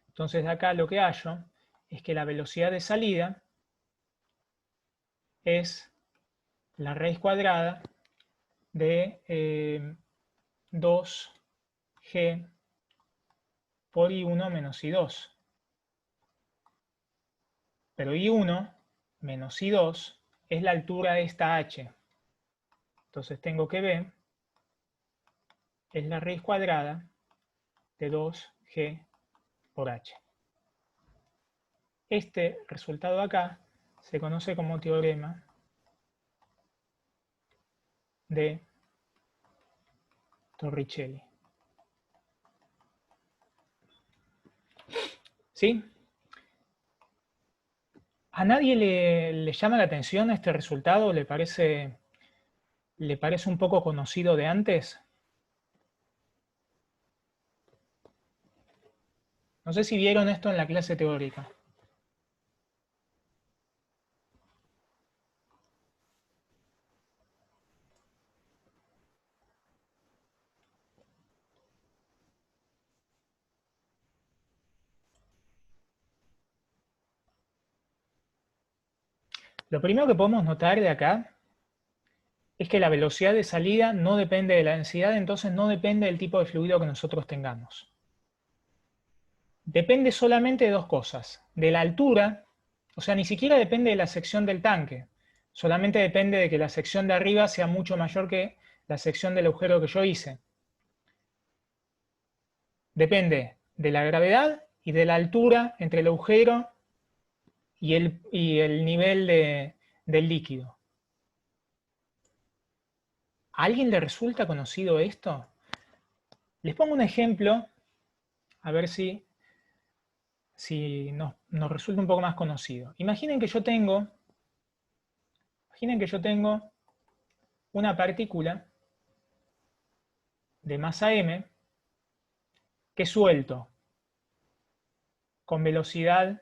Entonces de acá lo que hallo es que la velocidad de salida es la raíz cuadrada de 2G por I1 menos I2. Pero I1 menos I2 es la altura de esta H. Entonces tengo que B es la raíz cuadrada de 2G por H. Este resultado acá se conoce como teorema de Torricelli. ¿Sí? ¿A nadie le llama la atención este resultado? ¿Le parece un poco conocido de antes? No sé si vieron esto en la clase teórica. Lo primero que podemos notar de acá es que la velocidad de salida no depende de la densidad, entonces no depende del tipo de fluido que nosotros tengamos. Depende solamente de dos cosas, de la altura, o sea, ni siquiera depende de la sección del tanque, solamente depende de que la sección de arriba sea mucho mayor que la sección del agujero que yo hice. Depende de la gravedad y de la altura entre el agujero y el nivel del líquido. ¿A alguien le resulta conocido esto? Les pongo un ejemplo, a ver si nos resulta un poco más conocido. Imaginen que yo tengo una partícula de masa m que suelto con velocidad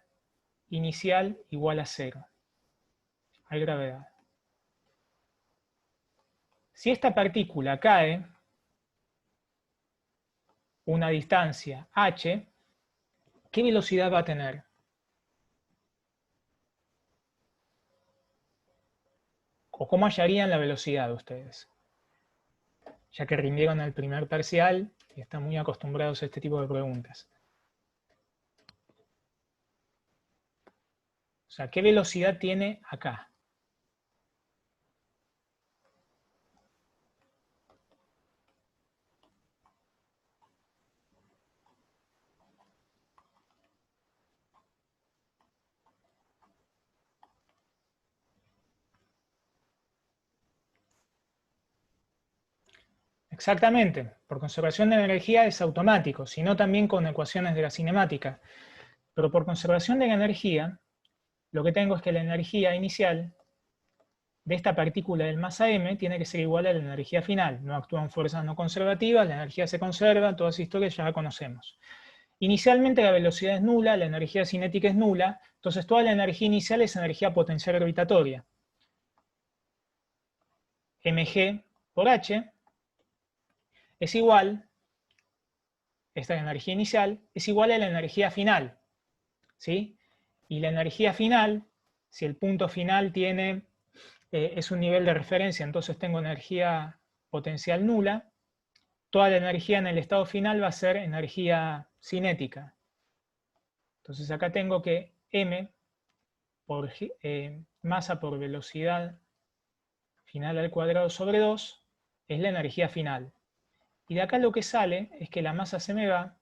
inicial igual a 0. Hay gravedad. Si esta partícula cae una distancia h, ¿qué velocidad va a tener? ¿O cómo hallarían la velocidad ustedes? Ya que rindieron el primer parcial y están muy acostumbrados a este tipo de preguntas. O sea, ¿qué velocidad tiene acá? Exactamente, por conservación de energía es automático, sino también con ecuaciones de la cinemática. Pero por conservación de la energía, lo que tengo es que la energía inicial de esta partícula del masa m tiene que ser igual a la energía final. No actúan fuerzas no conservativas, la energía se conserva, toda esa historia ya la conocemos. Inicialmente la velocidad es nula, la energía cinética es nula, entonces toda la energía inicial es energía potencial gravitatoria. mg por h es igual, esta energía inicial, es igual a la energía final. ¿Sí? Y la energía final, si el punto final es un nivel de referencia, entonces tengo energía potencial nula, toda la energía en el estado final va a ser energía cinética. Entonces acá tengo que m por masa por velocidad final al cuadrado sobre 2 es la energía final. Y de acá lo que sale es que la masa se me va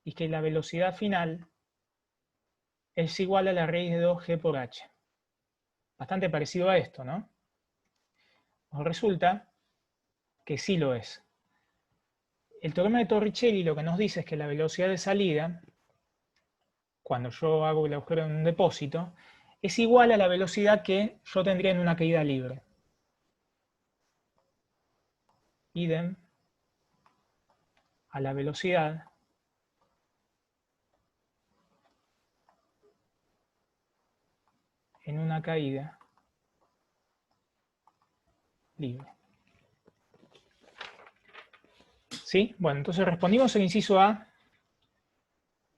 y que la velocidad final es igual a la raíz de 2g por h. Bastante parecido a esto, ¿no? Pues resulta que sí lo es. El teorema de Torricelli lo que nos dice es que la velocidad de salida, cuando yo hago el agujero en un depósito, es igual a la velocidad que yo tendría en una caída libre. Idem a la velocidad en una caída libre. ¿Sí? Bueno, entonces respondimos el inciso A.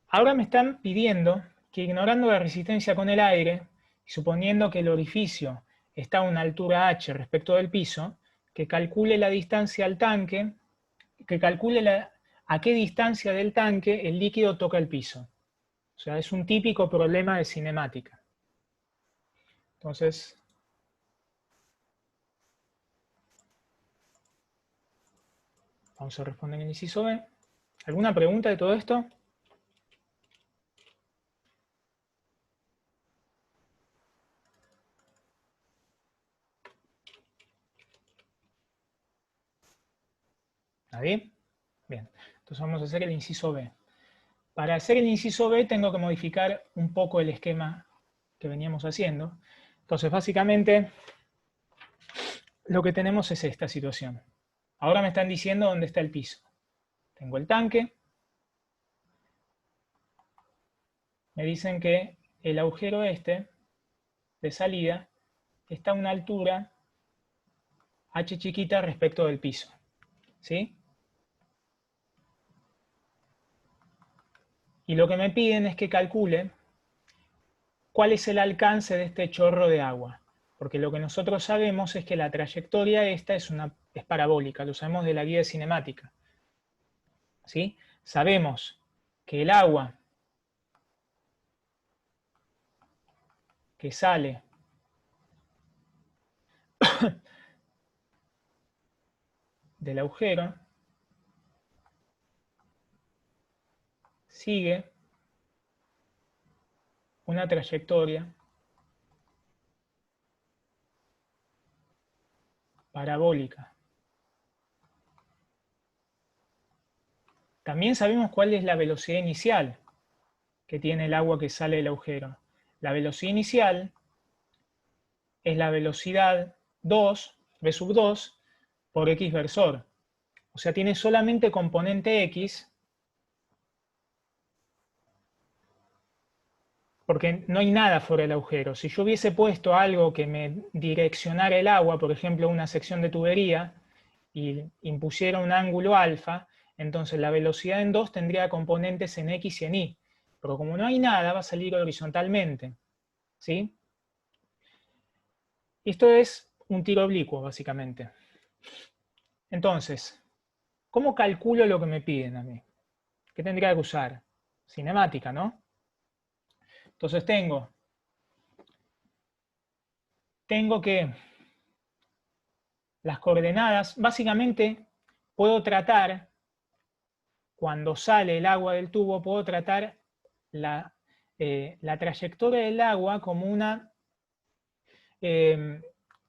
Ahora me están pidiendo que, ignorando la resistencia con el aire y suponiendo que el orificio está a una altura h respecto del piso, que calcule la distancia al tanque, que calcule a qué distancia del tanque el líquido toca el piso. O sea, es un típico problema de cinemática. Entonces, vamos a responder el inciso B. ¿Alguna pregunta de todo esto? ¿Nadie? Bien, entonces vamos a hacer el inciso B. Para hacer el inciso B tengo que modificar un poco el esquema que veníamos haciendo. Entonces, básicamente, lo que tenemos es esta situación. Ahora me están diciendo dónde está el piso. Tengo el tanque. Me dicen que el agujero este de salida está a una altura h chiquita respecto del piso. ¿Sí? Y lo que me piden es que calcule cuál es el alcance de este chorro de agua. Porque lo que nosotros sabemos es que la trayectoria esta es parabólica, lo sabemos de la guía de cinemática. ¿Sí? Sabemos que el agua que sale del agujero sigue una trayectoria parabólica. También sabemos cuál es la velocidad inicial que tiene el agua que sale del agujero. La velocidad inicial es la velocidad 2, v sub 2, por x versor. O sea, tiene solamente componente x, porque no hay nada fuera del agujero. Si yo hubiese puesto algo que me direccionara el agua, por ejemplo, una sección de tubería, y impusiera un ángulo alfa, entonces la velocidad en 2 tendría componentes en x y en y. Pero como no hay nada, va a salir horizontalmente. ¿Sí? Esto es un tiro oblicuo, básicamente. Entonces, ¿cómo calculo lo que me piden a mí? ¿Qué tendría que usar? Cinemática, ¿no? Entonces tengo que las coordenadas, básicamente puedo tratar, cuando sale el agua del tubo, puedo tratar la trayectoria del agua como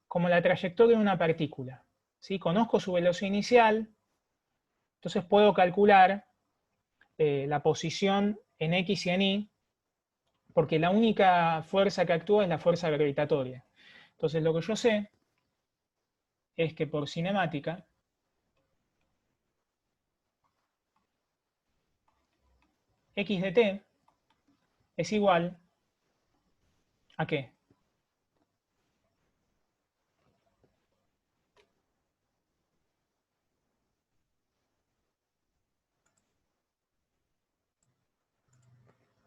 como la trayectoria de una partícula. ¿Sí? Conozco su velocidad inicial, entonces puedo calcular la posición en x y en y, porque la única fuerza que actúa es la fuerza gravitatoria. Entonces lo que yo sé es que por cinemática x de t es igual ¿a qué?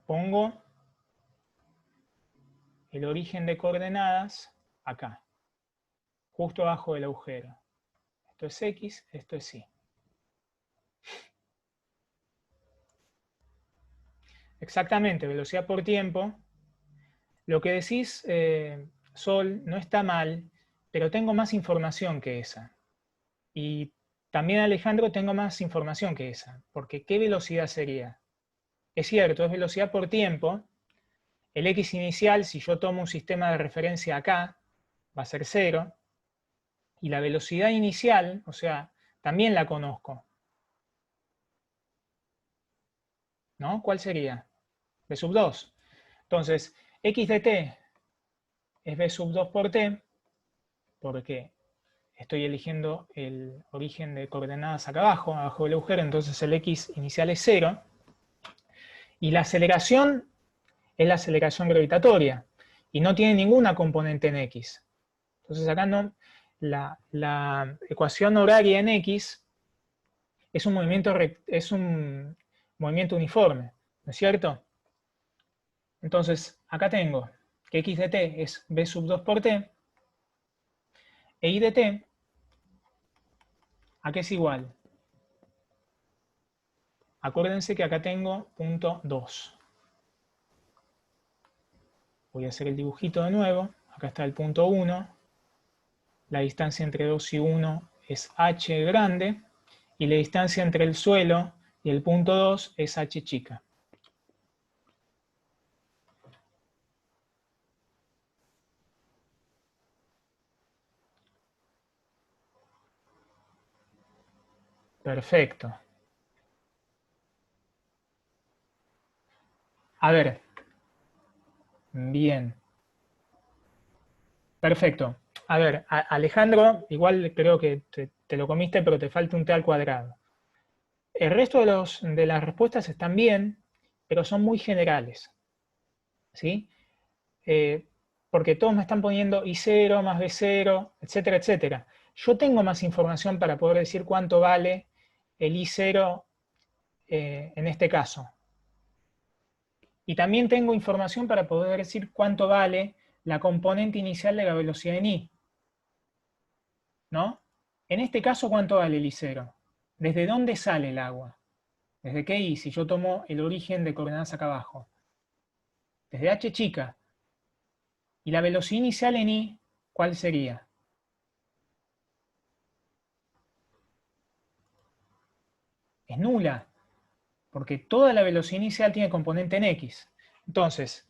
Pongo el origen de coordenadas acá, justo abajo del agujero. Esto es x, esto es y. Exactamente, velocidad por tiempo. Lo que decís, Sol, no está mal, pero tengo más información que esa. Y también, Alejandro, tengo más información que esa, porque ¿qué velocidad sería? Es cierto, es velocidad por tiempo. El x inicial, si yo tomo un sistema de referencia acá, va a ser 0. Y la velocidad inicial, o sea, también la conozco, ¿no? ¿Cuál sería? B sub 2. Entonces, x de t es b sub 2 por t, porque estoy eligiendo el origen de coordenadas acá abajo del agujero, entonces el x inicial es 0. Y la aceleración es la aceleración gravitatoria, y no tiene ninguna componente en x. Entonces acá no, la ecuación horaria en x es un movimiento uniforme, ¿no es cierto? Entonces, acá tengo que x de t es b sub 2 por t, e y de t, ¿a qué es igual? Acuérdense que acá tengo punto 2. Voy a hacer el dibujito de nuevo. Acá está el punto 1. La distancia entre 2 y 1 es h grande. Y la distancia entre el suelo y el punto 2 es h chica. Perfecto. A ver. Bien. Perfecto. A ver, Alejandro, igual creo que te lo comiste, pero te falta un t al cuadrado. El resto de las respuestas están bien, pero son muy generales. ¿Sí? Porque todos me están poniendo I0 más B0, etcétera, etcétera. Yo tengo más información para poder decir cuánto vale el I0 en este caso. Y también tengo información para poder decir cuánto vale la componente inicial de la velocidad en I. ¿No? En este caso, ¿cuánto vale el I0? ¿Desde dónde sale el agua? ¿Desde qué I? Si yo tomo el origen de coordenadas acá abajo. Desde h chica. ¿Y la velocidad inicial en I, cuál sería? Es nula, porque toda la velocidad inicial tiene componente en x. Entonces,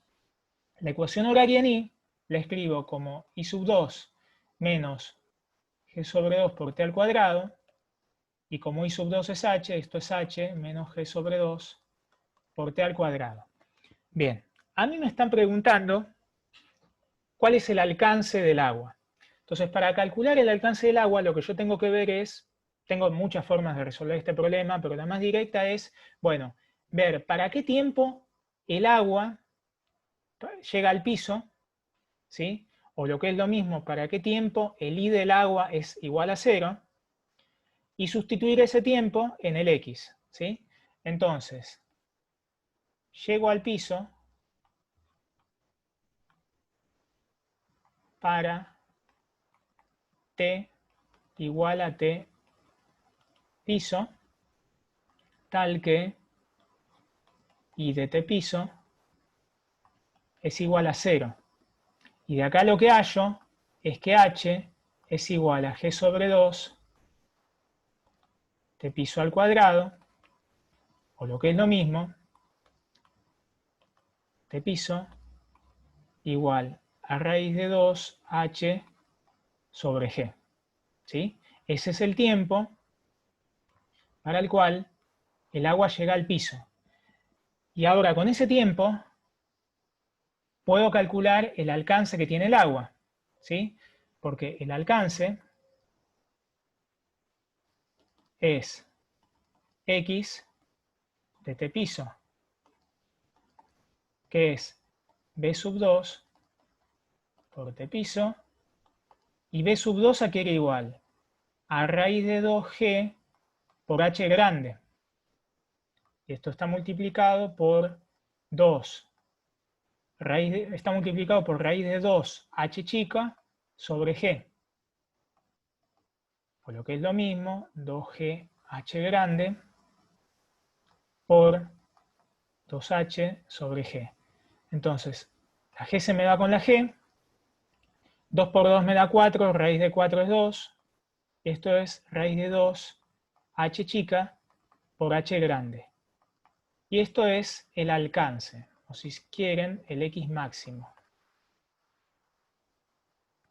la ecuación horaria en I la escribo como I sub 2 menos g sobre 2 por t al cuadrado, y como I sub 2 es h, esto es h menos g sobre 2 por t al cuadrado. Bien, a mí me están preguntando cuál es el alcance del agua. Entonces, para calcular el alcance del agua, lo que yo tengo que ver es, tengo muchas formas de resolver este problema, pero la más directa es, bueno, ver para qué tiempo el agua llega al piso, ¿sí? O lo que es lo mismo, para qué tiempo el I del agua es igual a 0, y sustituir ese tiempo en el X, ¿sí? Entonces, llego al piso para t igual a t piso, tal que I de t piso es igual a 0. Y de acá lo que hallo es que h es igual a g sobre 2 t piso al cuadrado, o lo que es lo mismo, t piso igual a raíz de 2 h sobre g. ¿Sí? Ese es el tiempo para el cual el agua llega al piso. Y ahora con ese tiempo puedo calcular el alcance que tiene el agua, ¿sí? Porque el alcance es x de t piso, que es b sub 2 por t piso, y b sub 2 ¿a qué era igual? A raíz de 2g por h grande. Y esto está multiplicado por 2. Está multiplicado por raíz de 2 h chica sobre g. O lo que es lo mismo, 2g h grande por 2h sobre g. Entonces, la g se me va con la g, 2 por 2 me da 4, raíz de 4 es 2. Esto es raíz de 2, h chica por h grande. Y esto es el alcance, o si quieren, el x máximo.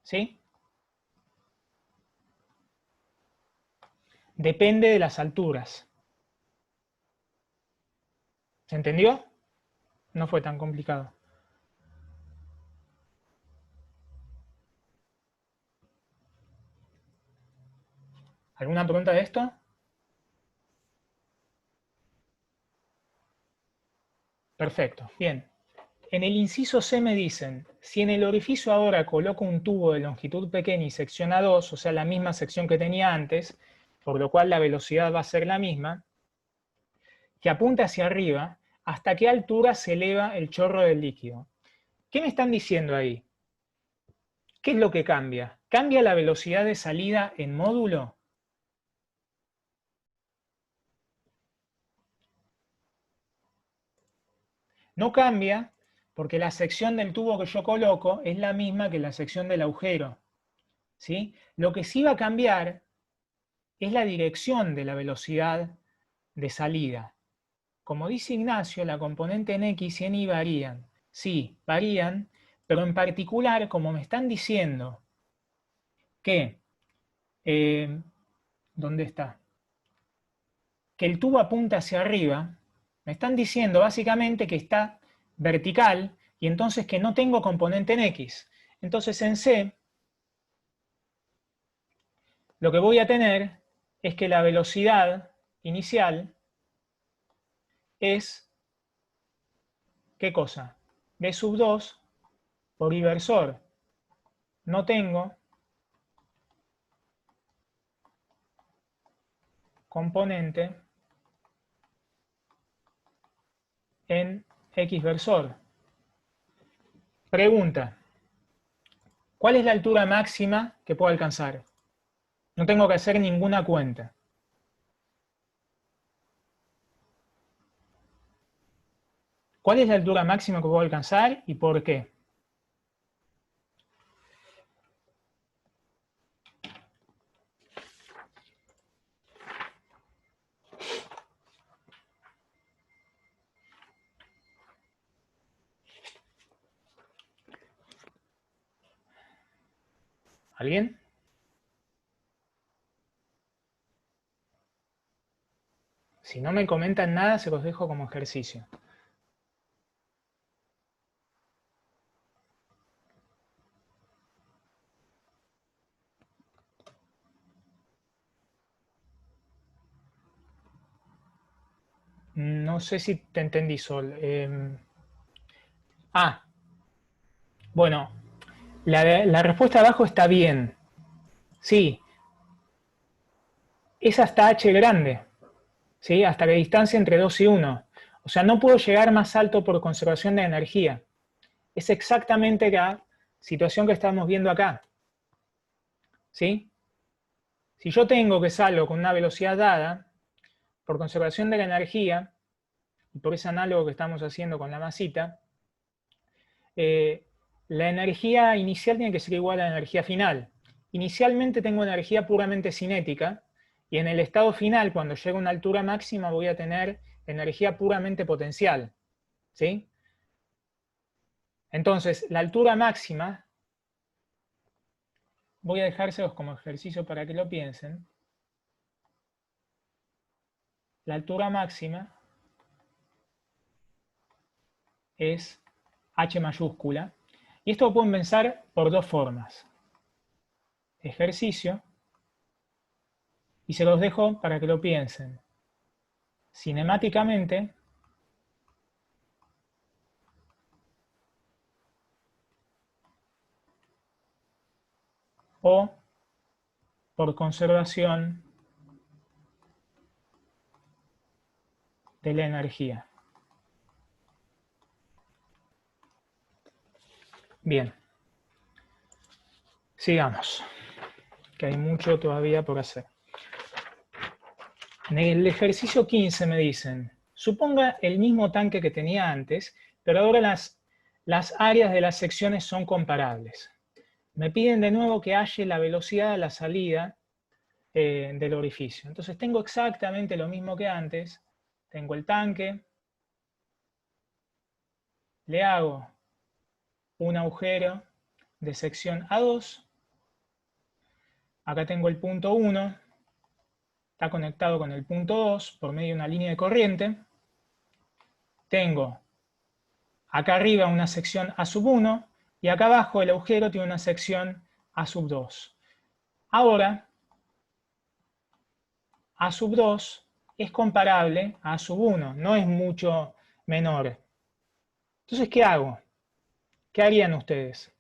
¿Sí? Depende de las alturas. ¿Se entendió? No fue tan complicado. ¿Alguna pregunta de esto? Perfecto, bien. En el inciso C me dicen, si en el orificio ahora coloco un tubo de longitud pequeña y sección A2, o sea, la misma sección que tenía antes, por lo cual la velocidad va a ser la misma, que apunta hacia arriba, ¿hasta qué altura se eleva el chorro del líquido? ¿Qué me están diciendo ahí? ¿Qué es lo que cambia? ¿Cambia la velocidad de salida en módulo? No cambia porque la sección del tubo que yo coloco es la misma que la sección del agujero. ¿Sí? Lo que sí va a cambiar es la dirección de la velocidad de salida. Como dice Ignacio, la componente en X y en Y varían. Sí, varían, pero en particular, como me están diciendo que, ¿dónde está? Que el tubo apunta hacia arriba, me están diciendo básicamente que está vertical y entonces que no tengo componente en X. Entonces en C, lo que voy a tener es que la velocidad inicial es, ¿qué cosa? B sub 2 por I versor. No tengo componente en X versor. Pregunta, ¿cuál es la altura máxima que puedo alcanzar? No tengo que hacer ninguna cuenta. ¿Cuál es la altura máxima que puedo alcanzar y por qué? ¿Alguien? Si no me comentan nada, se los dejo como ejercicio. No sé si te entendí, Sol. Bueno, la respuesta de abajo está bien. Sí, es hasta h grande, ¿sí? Hasta la distancia entre 2 y 1. O sea, no puedo llegar más alto por conservación de energía. Es exactamente la situación que estamos viendo acá. ¿Sí? Si yo tengo que salgo con una velocidad dada, por conservación de la energía, y por ese análogo que estamos haciendo con la masita, la energía inicial tiene que ser igual a la energía final. Inicialmente tengo energía puramente cinética, y en el estado final, cuando llegue a una altura máxima, voy a tener energía puramente potencial. ¿Sí? Entonces, la altura máxima, voy a dejárselos como ejercicio para que lo piensen. La altura máxima es H mayúscula. Y esto lo pueden pensar por dos formas. Ejercicio. Y se los dejo para que lo piensen. Cinemáticamente, o por conservación de la energía. Bien. Sigamos, que hay mucho todavía por hacer. En el ejercicio 15 me dicen, suponga el mismo tanque que tenía antes, pero ahora las áreas de las secciones son comparables. me piden de nuevo que halle la velocidad a la salida del orificio. Entonces tengo exactamente lo mismo que antes. Tengo el tanque, le hago un agujero de sección A2. Acá tengo el punto 1, está conectado con el punto 2 por medio de una línea de corriente. Tengo acá arriba una sección A1 y acá abajo el agujero tiene una sección A2. Ahora, A2 es comparable a A1, no es mucho menor. Entonces, ¿qué hago? ¿Qué harían ustedes?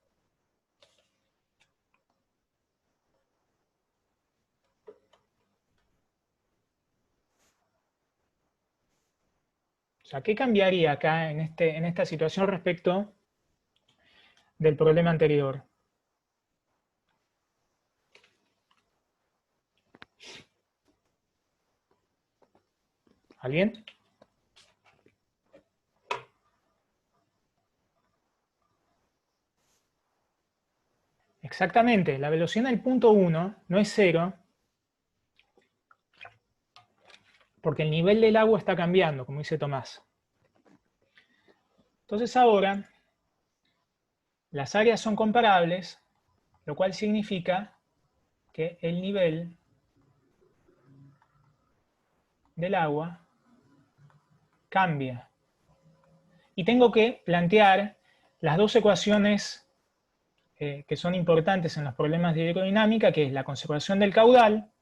O sea, ¿qué cambiaría acá en esta situación respecto del problema anterior? ¿Alguien? Exactamente, la velocidad del punto 1 no es 0, porque el nivel del agua está cambiando, como dice Tomás. Entonces ahora, las áreas son comparables, lo cual significa que el nivel del agua cambia. Y tengo que plantear las dos ecuaciones que son importantes en los problemas de hidrodinámica, que es la conservación del caudal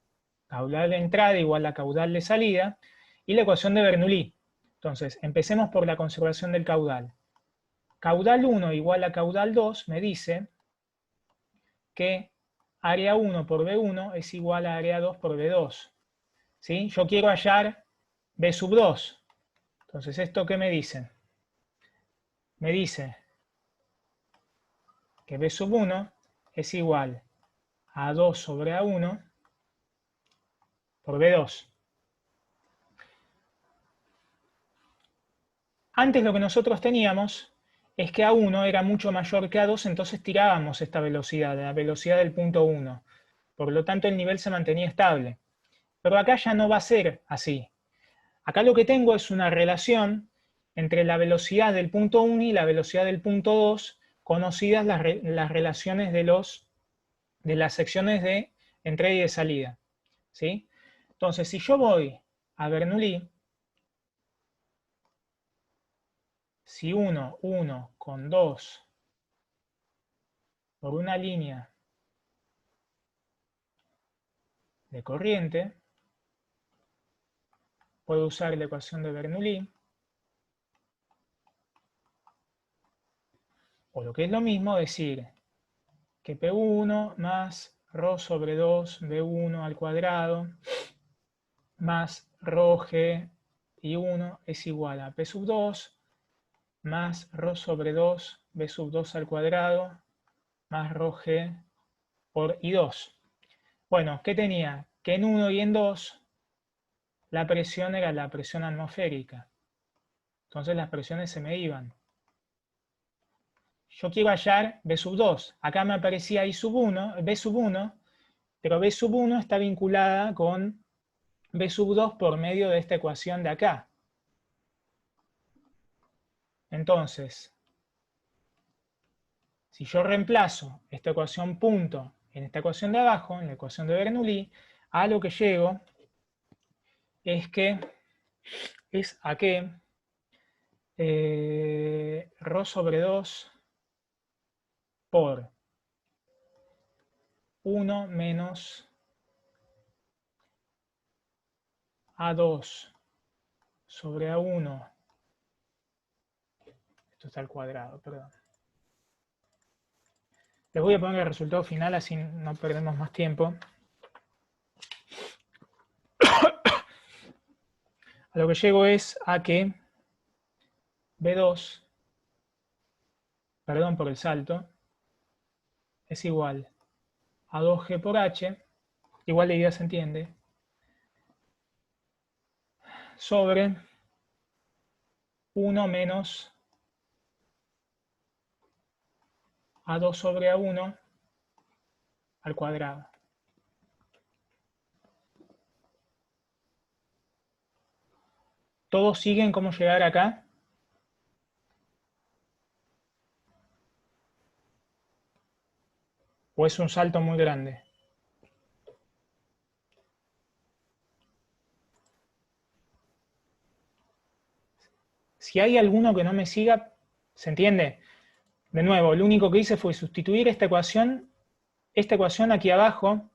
de entrada igual a caudal de salida, y la ecuación de Bernoulli. Entonces, empecemos por la conservación del caudal. Caudal 1 igual a caudal 2 me dice que área 1 por B1 es igual a área 2 por B2. ¿Sí? Yo quiero hallar B sub 2. Entonces, ¿esto qué me dice? Me dice que B sub 1 es igual a 2 sobre A1 por B2. Antes lo que nosotros teníamos es que A1 era mucho mayor que A2, entonces tirábamos esta velocidad, la velocidad del punto 1. Por lo tanto, el nivel se mantenía estable. Pero acá ya no va a ser así. Acá lo que tengo es una relación entre la velocidad del punto 1 y la velocidad del punto 2, conocidas las relaciones de las secciones de entrada y de salida. ¿Sí? Entonces, si yo voy a Bernoulli, si 1 con 2 por una línea de corriente, puedo usar la ecuación de Bernoulli, o lo que es lo mismo, decir que P1 más ρ sobre 2 B1 al cuadrado más ρg y 1 es igual a P sub 2 más ρ sobre 2 B sub 2 al cuadrado más ρg por I2. Bueno, ¿qué tenía? Que en 1 y en 2 la presión era la presión atmosférica. Entonces las presiones se me iban. Yo quiero hallar B sub 2. Acá me aparecía I sub 1, B sub 1, pero B sub 1 está vinculada con B sub 2 por medio de esta ecuación de acá. Entonces, si yo reemplazo esta ecuación punto en esta ecuación de abajo, en la ecuación de Bernoulli, a lo que llego es a que ρ sobre 2 por 1 menos A2 sobre A1, esto está al cuadrado, perdón. Les voy a poner el resultado final, así no perdemos más tiempo. A lo que llego es a que B2, perdón por el salto, es igual a 2G por H, igual la idea se entiende, sobre 1 menos A2 sobre A1 al cuadrado. ¿Todos siguen cómo llegar acá? ¿O es un salto muy grande? Si hay alguno que no me siga, ¿se entiende? De nuevo, lo único que hice fue sustituir esta ecuación aquí abajo.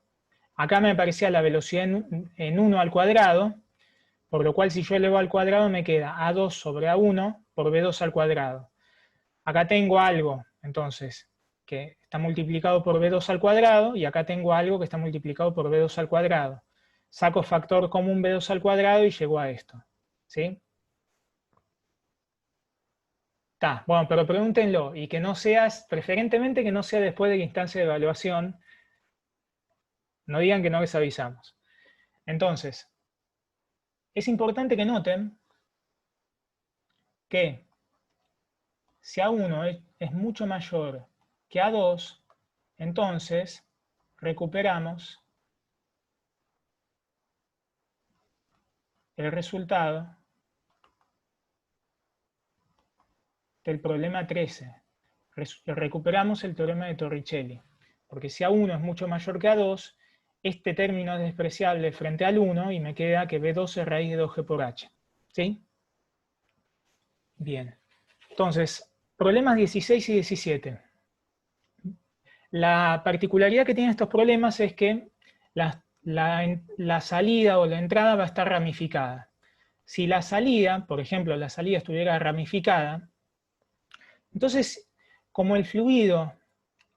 Acá me aparecía la velocidad en 1 al cuadrado, por lo cual si yo elevo al cuadrado me queda A2 sobre A1 por B2 al cuadrado. Acá tengo algo, entonces, que está multiplicado por B2 al cuadrado, y acá tengo algo que está multiplicado por B2 al cuadrado. Saco factor común B2 al cuadrado y llego a esto. ¿Sí? Está, bueno, pero pregúntenlo, y que no seas, preferentemente que no sea después de la instancia de evaluación. No digan que no les avisamos. Entonces, es importante que noten que si A1 es mucho mayor que A2, entonces recuperamos el resultado del problema 13. Recuperamos el teorema de Torricelli. Porque si A1 es mucho mayor que A2, este término es despreciable frente al 1 y me queda que B2 es raíz de 2G por H. ¿Sí? Bien. Entonces, problemas 16 y 17. La particularidad que tienen estos problemas es que la salida o la entrada va a estar ramificada. Si la salida, por ejemplo, la salida estuviera ramificada, entonces, como el fluido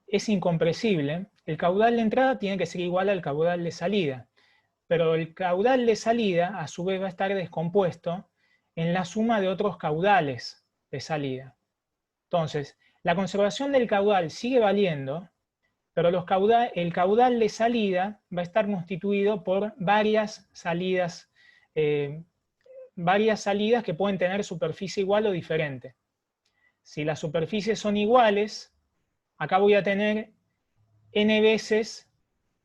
es incompresible, el caudal de entrada tiene que ser igual al caudal de salida. Pero el caudal de salida, a su vez, va a estar descompuesto en la suma de otros caudales de salida. Entonces, la conservación del caudal sigue valiendo, pero el caudal de salida va a estar constituido por varias salidas que pueden tener superficie igual o diferente. Si las superficies son iguales, acá voy a tener n veces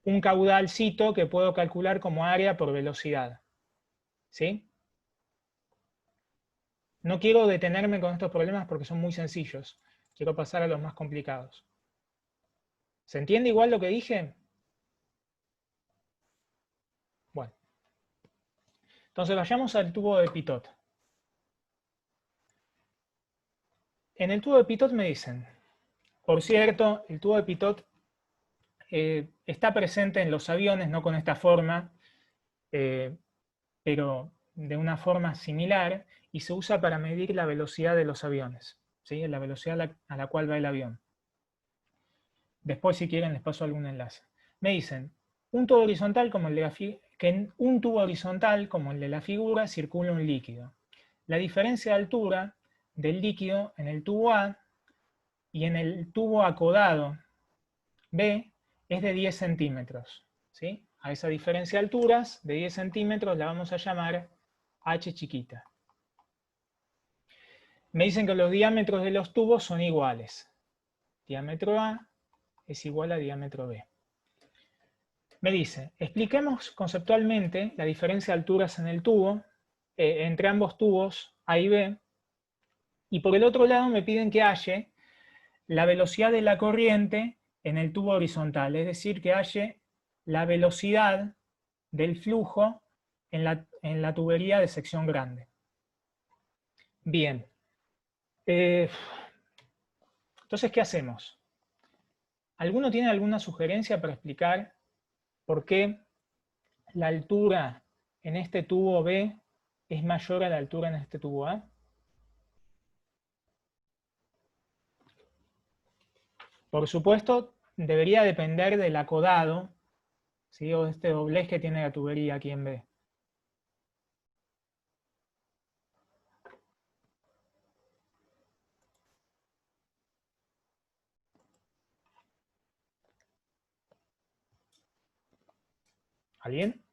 un caudalcito que puedo calcular como área por velocidad. ¿Sí? No quiero detenerme con estos problemas porque son muy sencillos. Quiero pasar a los más complicados. ¿Se entiende igual lo que dije? Bueno. Entonces vayamos al tubo de Pitot. En el tubo de Pitot me dicen, por cierto, el tubo de Pitot está presente en los aviones, no con esta forma, pero de una forma similar, y se usa para medir la velocidad de los aviones, ¿sí? La velocidad a la cual va el avión. Después, si quieren, les paso algún enlace. Me dicen, un tubo horizontal como el de que en un tubo horizontal como el de la figura circula un líquido. La diferencia de altura del líquido en el tubo A y en el tubo acodado B es de 10 centímetros. ¿Sí? A esa diferencia de alturas de 10 centímetros la vamos a llamar H chiquita. Me dicen que los diámetros de los tubos son iguales. Diámetro A es igual a diámetro B. Me dice, expliquemos conceptualmente la diferencia de alturas en el tubo, entre ambos tubos A y B, y por el otro lado me piden que halle la velocidad de la corriente en el tubo horizontal, es decir, que halle la velocidad del flujo en la tubería de sección grande. Bien. Entonces, ¿qué hacemos? ¿Alguno tiene alguna sugerencia para explicar por qué la altura en este tubo B es mayor a la altura en este tubo A? Por supuesto, debería depender del acodado, ¿sí? O de este doblez que tiene la tubería aquí en B. ¿Alguien?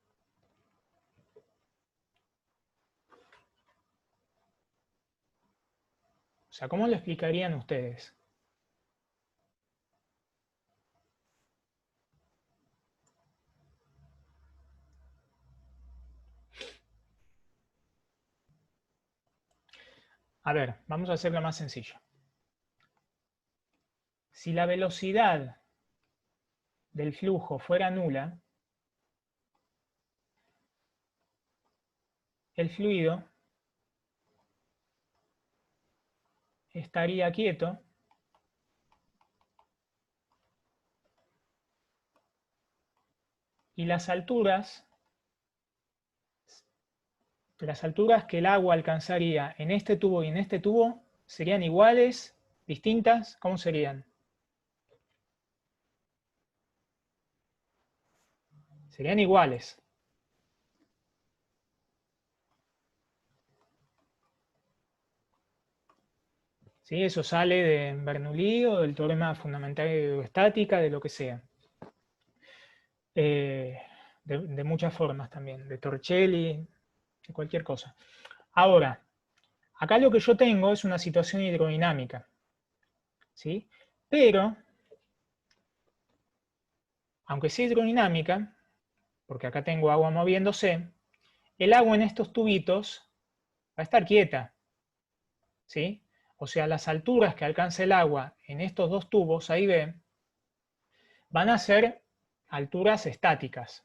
O sea, ¿cómo lo explicarían ustedes? A ver, vamos a hacerlo más sencillo. Si la velocidad del flujo fuera nula, el fluido estaría quieto y las alturas que el agua alcanzaría en este tubo y en este tubo serían iguales, distintas. ¿Cómo serían? Serían iguales. ¿Sí? Eso sale de Bernoulli o del teorema fundamental de hidroestática, de lo que sea. De muchas formas también, de Torricelli, de cualquier cosa. Ahora, acá lo que yo tengo es una situación hidrodinámica, ¿sí? Pero, aunque sea hidrodinámica, porque acá tengo agua moviéndose, el agua en estos tubitos va a estar quieta, ¿sí? O sea, las alturas que alcanza el agua en estos dos tubos, A y B, van a ser alturas estáticas.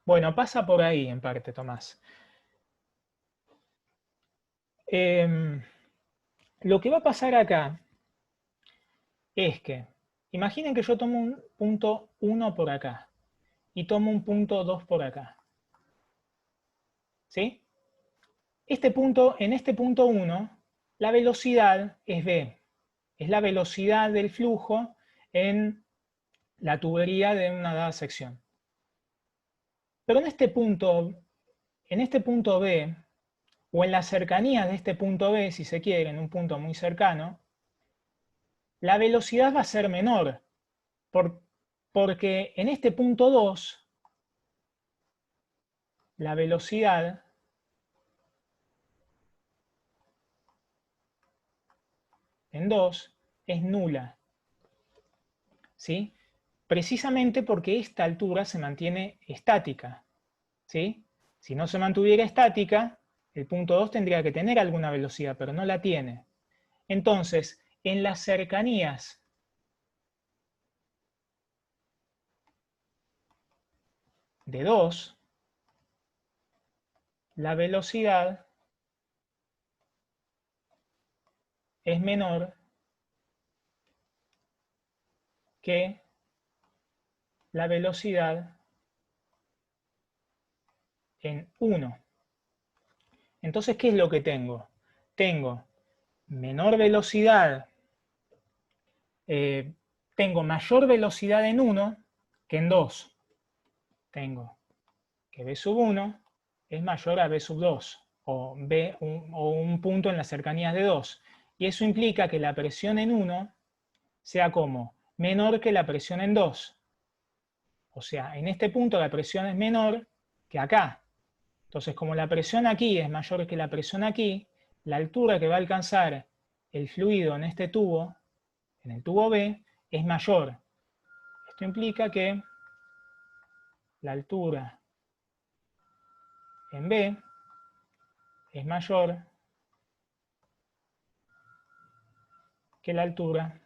Bueno, pasa por ahí en parte, Tomás. Lo que va a pasar acá es que, imaginen que yo tomo un punto 1 por acá y tomo un punto 2 por acá. ¿Sí? En este punto 1, la velocidad es v. Es la velocidad del flujo en la tubería de una dada sección. Pero en este punto B, o en las cercanías de este punto B, si se quiere, en un punto muy cercano, la velocidad va a ser menor, porque en este punto 2, la velocidad en 2 es nula, ¿sí? Precisamente porque esta altura se mantiene estática, ¿sí? Si no se mantuviera estática, el punto 2 tendría que tener alguna velocidad, pero no la tiene. Entonces, en las cercanías de 2, la velocidad es menor que la velocidad en 1. Entonces, ¿qué es lo que tengo? Tengo menor velocidad, tengo mayor velocidad en 1 que en 2. Tengo que B sub 1 es mayor a B sub 2, o un punto en las cercanías de 2. Y eso implica que la presión en 1 sea como menor que la presión en 2. O sea, en este punto la presión es menor que acá. Entonces, como la presión aquí es mayor que la presión aquí, la altura que va a alcanzar el fluido en este tubo, en el tubo B, es mayor. Esto implica que la altura en B es mayor que la altura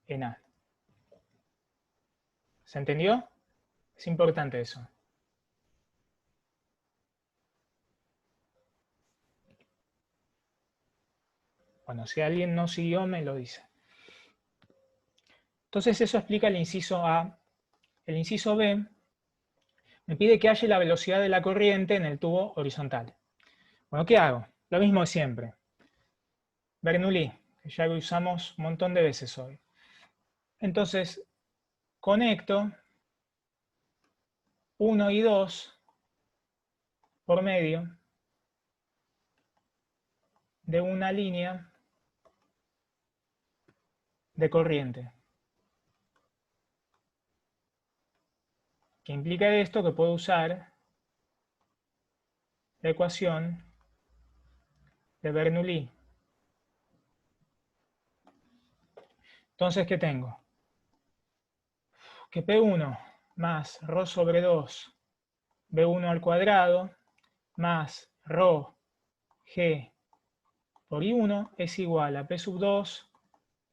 en A. ¿Se entendió? Es importante eso. Bueno, si alguien no siguió, me lo dice. Entonces eso explica el inciso A. El inciso B me pide que halle la velocidad de la corriente en el tubo horizontal. Bueno, ¿qué hago? Lo mismo de siempre. Bernoulli, que ya lo usamos un montón de veces hoy. Entonces, conecto 1 y 2 por medio de una línea de corriente. ¿Qué implica esto? Que puedo usar la ecuación de Bernoulli. Entonces, ¿qué tengo? Que P1 más ρ sobre 2 B1 al cuadrado más ρ G por I1 es igual a P sub 2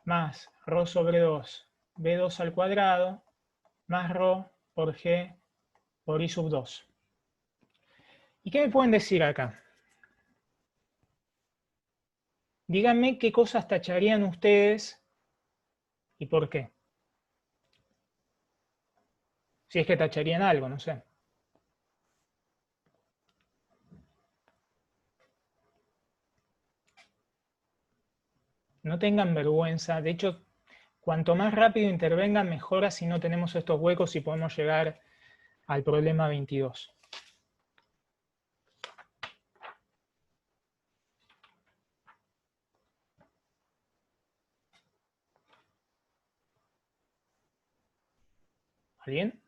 más ρ sobre 2 B2 al cuadrado más ρ por G por I sub 2. ¿Y qué me pueden decir acá? Díganme qué cosas tacharían ustedes y por qué. Si es que tacharían algo, no sé. No tengan vergüenza. De hecho, cuanto más rápido intervengan, mejor, así no tenemos estos huecos y podemos llegar al problema 22. ¿Alguien?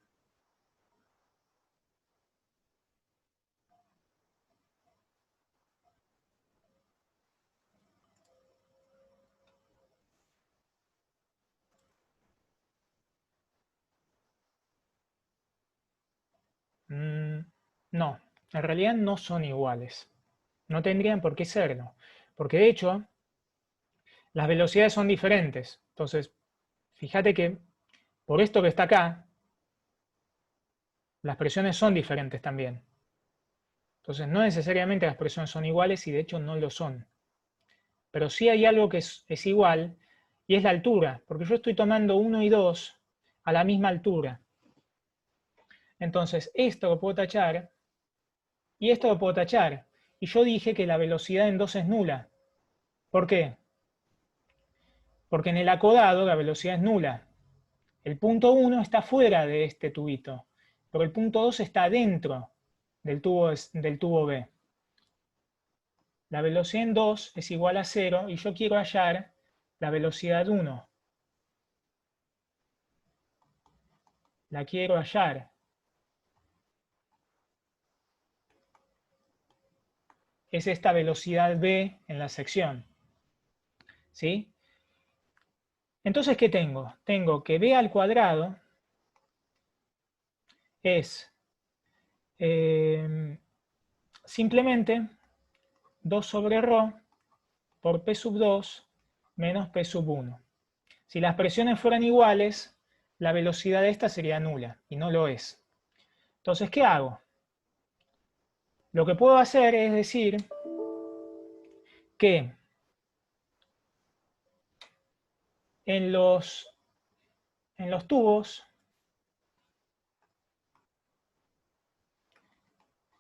No, en realidad no son iguales. No tendrían por qué serlo. Porque de hecho, las velocidades son diferentes. Entonces, fíjate que por esto que está acá, las presiones son diferentes también. Entonces, no necesariamente las presiones son iguales y de hecho no lo son. Pero sí hay algo que es igual y es la altura, porque yo estoy tomando 1 y 2 a la misma altura. Entonces, esto lo puedo tachar y esto lo puedo tachar. Y yo dije que la velocidad en 2 es nula. ¿Por qué? Porque en el acodado la velocidad es nula. El punto 1 está fuera de este tubito, pero el punto 2 está dentro del tubo B. La velocidad en 2 es igual a 0 y yo quiero hallar la velocidad 1. La quiero hallar. Es esta velocidad B en la sección. ¿Sí? Entonces, ¿qué tengo? Tengo que B al cuadrado es simplemente 2 sobre ρ por P sub 2 menos P sub 1. Si las presiones fueran iguales, la velocidad de esta sería nula, y no lo es. Entonces, ¿qué hago? Lo que puedo hacer es decir que en los tubos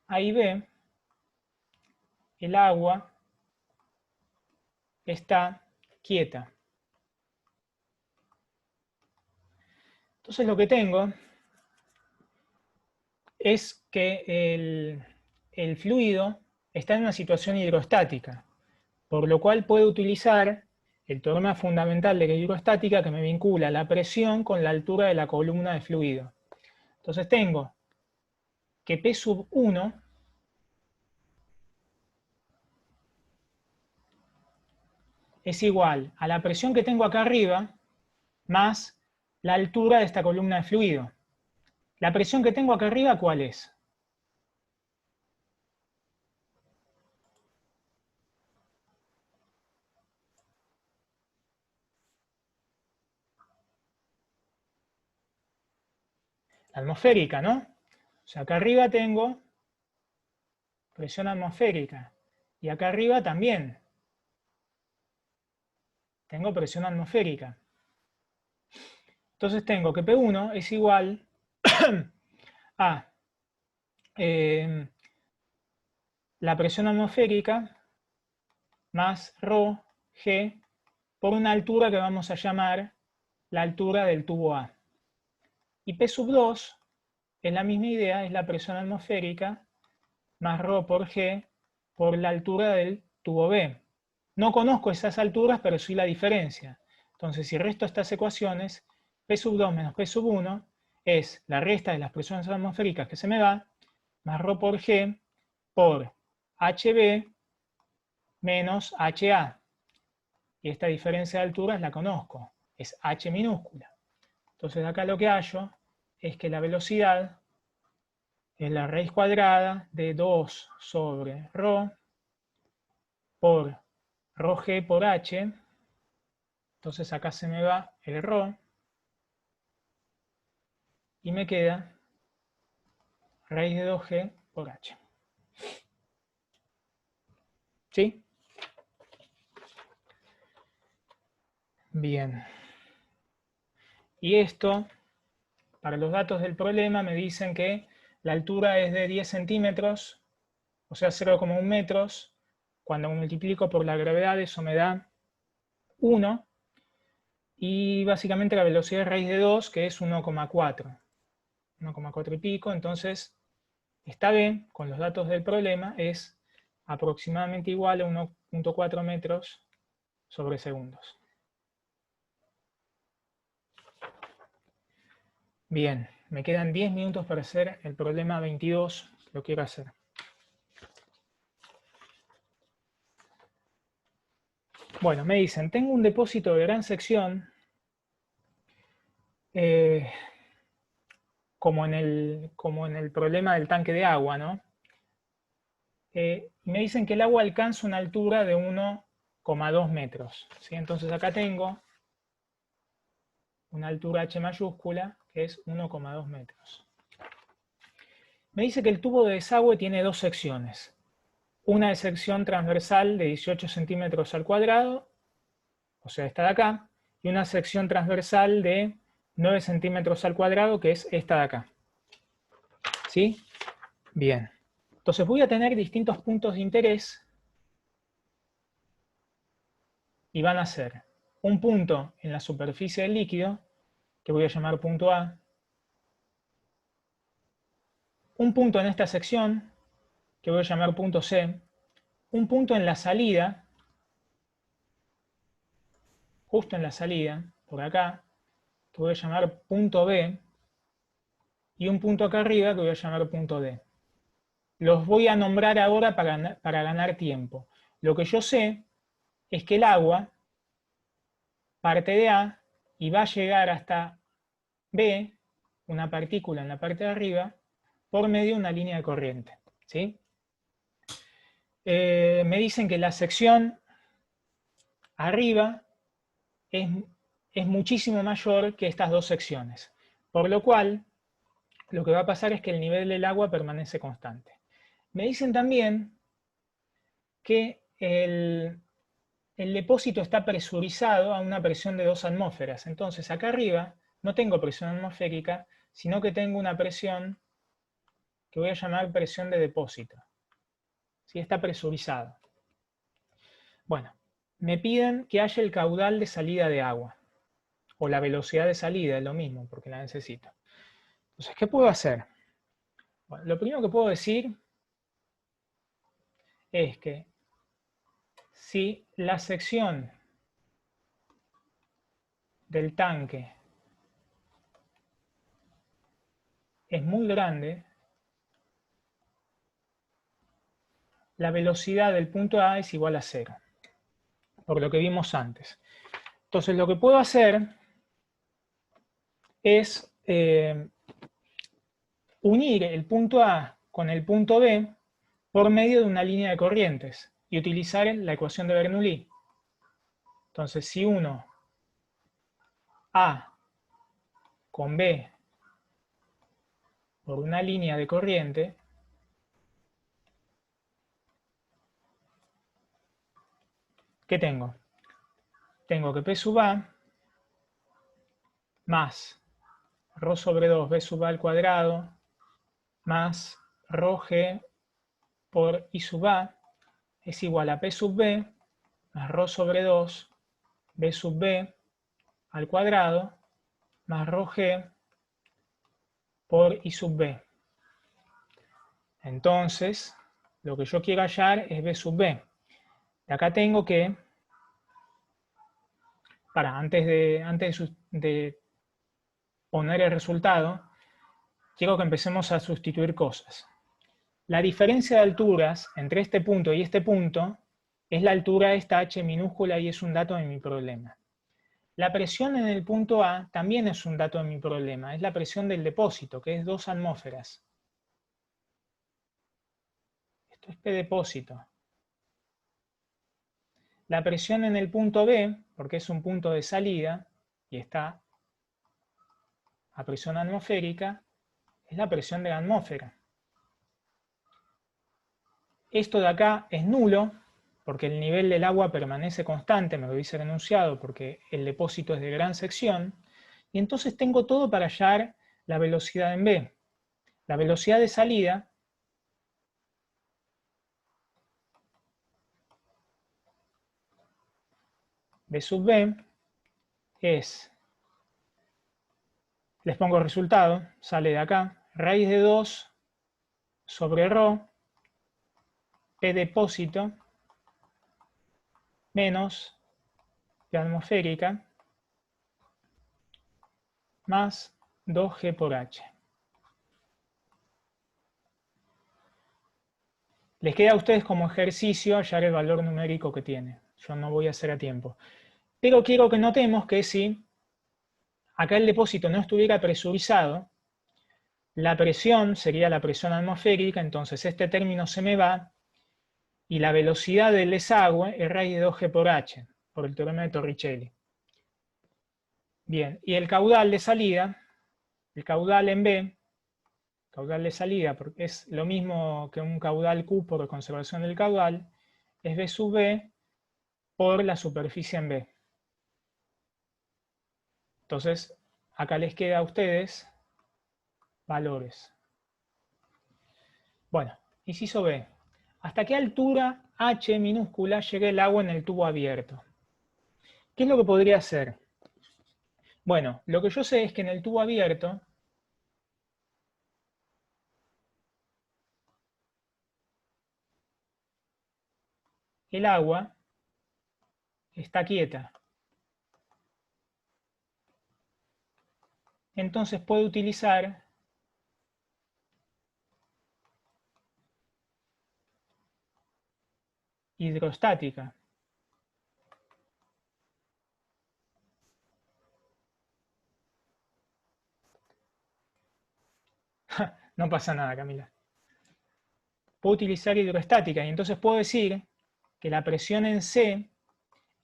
A y B, el agua está quieta. Entonces lo que tengo es que el fluido está en una situación hidrostática, por lo cual puedo utilizar el teorema fundamental de la hidrostática que me vincula la presión con la altura de la columna de fluido. Entonces tengo que P sub 1 es igual a la presión que tengo acá arriba más la altura de esta columna de fluido. ¿La presión que tengo acá arriba cuál es? La atmosférica, ¿no? O sea, acá arriba tengo presión atmosférica y acá arriba también tengo presión atmosférica. Entonces tengo que P1 es igual a la presión atmosférica más ρ G por una altura que vamos a llamar la altura del tubo A. Y P sub 2 es la misma idea, es la presión atmosférica más ρ por G por la altura del tubo B. No conozco esas alturas, pero sí la diferencia. Entonces, si resto estas ecuaciones, P sub 2 menos P sub 1 es la resta de las presiones atmosféricas que se me da, más ρ por G por HB menos HA. Y esta diferencia de alturas la conozco, es H minúscula. Entonces acá lo que hallo es que la velocidad es la raíz cuadrada de 2 sobre ρ por ρg por h. Entonces acá se me va el ρ y me queda raíz de 2g por h. ¿Sí? Bien. Y esto, para los datos del problema, me dicen que la altura es de 10 centímetros, o sea 0,1 metros. Cuando multiplico por la gravedad, eso me da 1. Y básicamente la velocidad de raíz de 2, que es 1,4. 1,4 y pico. Entonces, esta B, con los datos del problema, es aproximadamente igual a 1,4 metros sobre segundos. Bien, me quedan 10 minutos para hacer el problema 22, lo quiero hacer. Bueno, me dicen, tengo un depósito de gran sección, como en el problema del tanque de agua, ¿no? Y me dicen que el agua alcanza una altura de 1,2 metros, ¿sí? Entonces acá tengo una altura H mayúscula, que es 1,2 metros. Me dice que el tubo de desagüe tiene dos secciones. Una de sección transversal de 18 centímetros al cuadrado, o sea, esta de acá, y una sección transversal de 9 centímetros al cuadrado, que es esta de acá. ¿Sí? Bien. Entonces voy a tener distintos puntos de interés y van a ser un punto en la superficie del líquido, que voy a llamar punto A, un punto en esta sección, que voy a llamar punto C, un punto en la salida, justo en la salida, por acá, que voy a llamar punto B, y un punto acá arriba que voy a llamar punto D. Los voy a nombrar ahora para ganar tiempo. Lo que yo sé es que el agua parte de A y va a llegar hasta B, una partícula en la parte de arriba, por medio de una línea de corriente. ¿Sí? Me dicen que la sección arriba es muchísimo mayor que estas dos secciones, por lo cual lo que va a pasar es que el nivel del agua permanece constante. Me dicen también que el depósito está presurizado a una presión de 2 atmósferas. Entonces acá arriba no tengo presión atmosférica, sino que tengo una presión que voy a llamar presión de depósito. ¿Sí? Está presurizado. Bueno, me piden que haya el caudal de salida de agua, o la velocidad de salida, es lo mismo, porque la necesito. Entonces, ¿qué puedo hacer? Bueno, lo primero que puedo decir es que si la sección del tanque es muy grande, la velocidad del punto A es igual a 0, por lo que vimos antes. Entonces lo que puedo hacer es unir el punto A con el punto B por medio de una línea de corrientes y utilizar la ecuación de Bernoulli. Entonces si uno A con B por una línea de corriente, ¿qué tengo? Tengo que P sub A más ρ sobre 2 B sub A al cuadrado más ρg por I sub A es igual a P sub B más ρ sobre 2 B sub B al cuadrado más ρg por I sub B. Entonces, lo que yo quiero hallar es B sub B. De acá tengo que, antes de poner el resultado, quiero que empecemos a sustituir cosas. La diferencia de alturas entre este punto y este punto es la altura de esta h minúscula y es un dato de mi problema. La presión en el punto A también es un dato de mi problema, es la presión del depósito, que es 2 atmósferas. Esto es P depósito. La presión en el punto B, porque es un punto de salida y está a presión atmosférica, es la presión de la atmósfera. Esto de acá es nulo, porque el nivel del agua permanece constante, me lo dice el enunciado, porque el depósito es de gran sección, y entonces tengo todo para hallar la velocidad en B. La velocidad de salida B sub B es, les pongo el resultado, sale de acá, raíz de 2 sobre ρ, P depósito, menos P atmosférica, más 2G por H. Les queda a ustedes como ejercicio hallar el valor numérico que tiene. Yo no voy a hacer a tiempo. Pero quiero que notemos que si acá el depósito no estuviera presurizado, la presión sería la presión atmosférica, entonces este término se me va, y la velocidad del desagüe es raíz de 2G por H, por el teorema de Torricelli. Bien, y el caudal de salida, el caudal en B, caudal de salida, porque es lo mismo que un caudal Q por conservación del caudal, es B sub B por la superficie en B. Entonces, acá les queda a ustedes valores. Bueno, inciso B. ¿Hasta qué altura H minúscula llega el agua en el tubo abierto? ¿Qué es lo que podría hacer? Bueno, lo que yo sé es que en el tubo abierto el agua está quieta. Entonces puedo utilizar hidrostática. No pasa nada, Camila. Puedo utilizar hidrostática y entonces puedo decir que la presión en C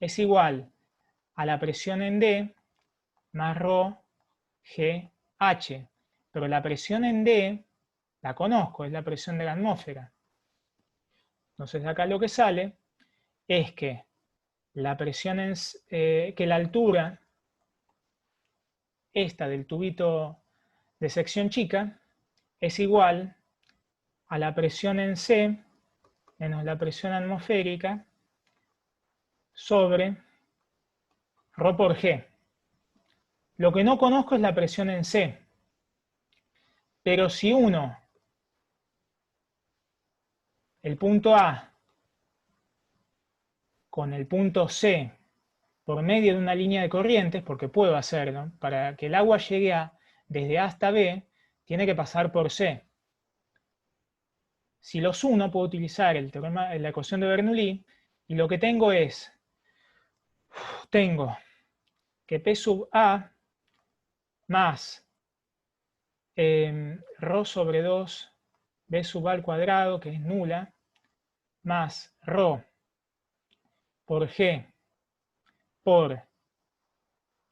es igual a la presión en D más ρ G H. Pero la presión en D la conozco, es la presión de la atmósfera. Entonces acá lo que sale es que la presión que la altura esta del tubito de sección chica es igual a la presión en C menos la presión atmosférica sobre ρ por G. Lo que no conozco es la presión en C. Pero si uno el punto A con el punto C por medio de una línea de corrientes, porque puedo hacerlo, para que el agua llegue desde A hasta B, tiene que pasar por C. Si los uno, puedo utilizar la ecuación de Bernoulli, y lo que tengo es, tengo que P sub A más ρ sobre 2 B sub A al cuadrado, que es nula, más ρ por G por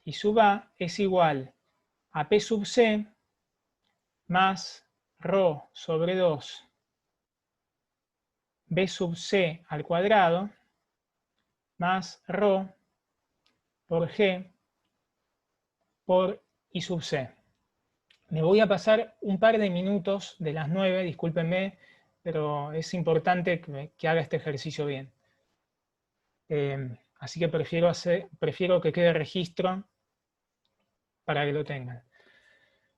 I sub A es igual a P sub C más ρ sobre 2 B sub C al cuadrado más ρ por G por I sub C. Me voy a pasar un par de minutos de las 9, discúlpenme, pero es importante que haga este ejercicio bien. Así que prefiero que quede registro para que lo tengan.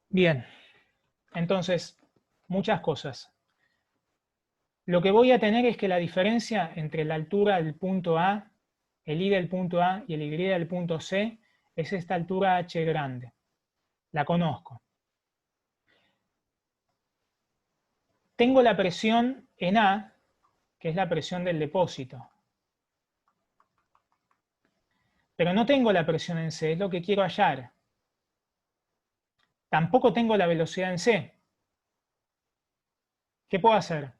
Bien, entonces, muchas cosas. Lo que voy a tener es que la diferencia entre la altura del punto A, el I del punto A y el Y del punto C, es esta altura H grande. La conozco. Tengo la presión en A, que es la presión del depósito. Pero no tengo la presión en C, es lo que quiero hallar. Tampoco tengo la velocidad en C. ¿Qué puedo hacer?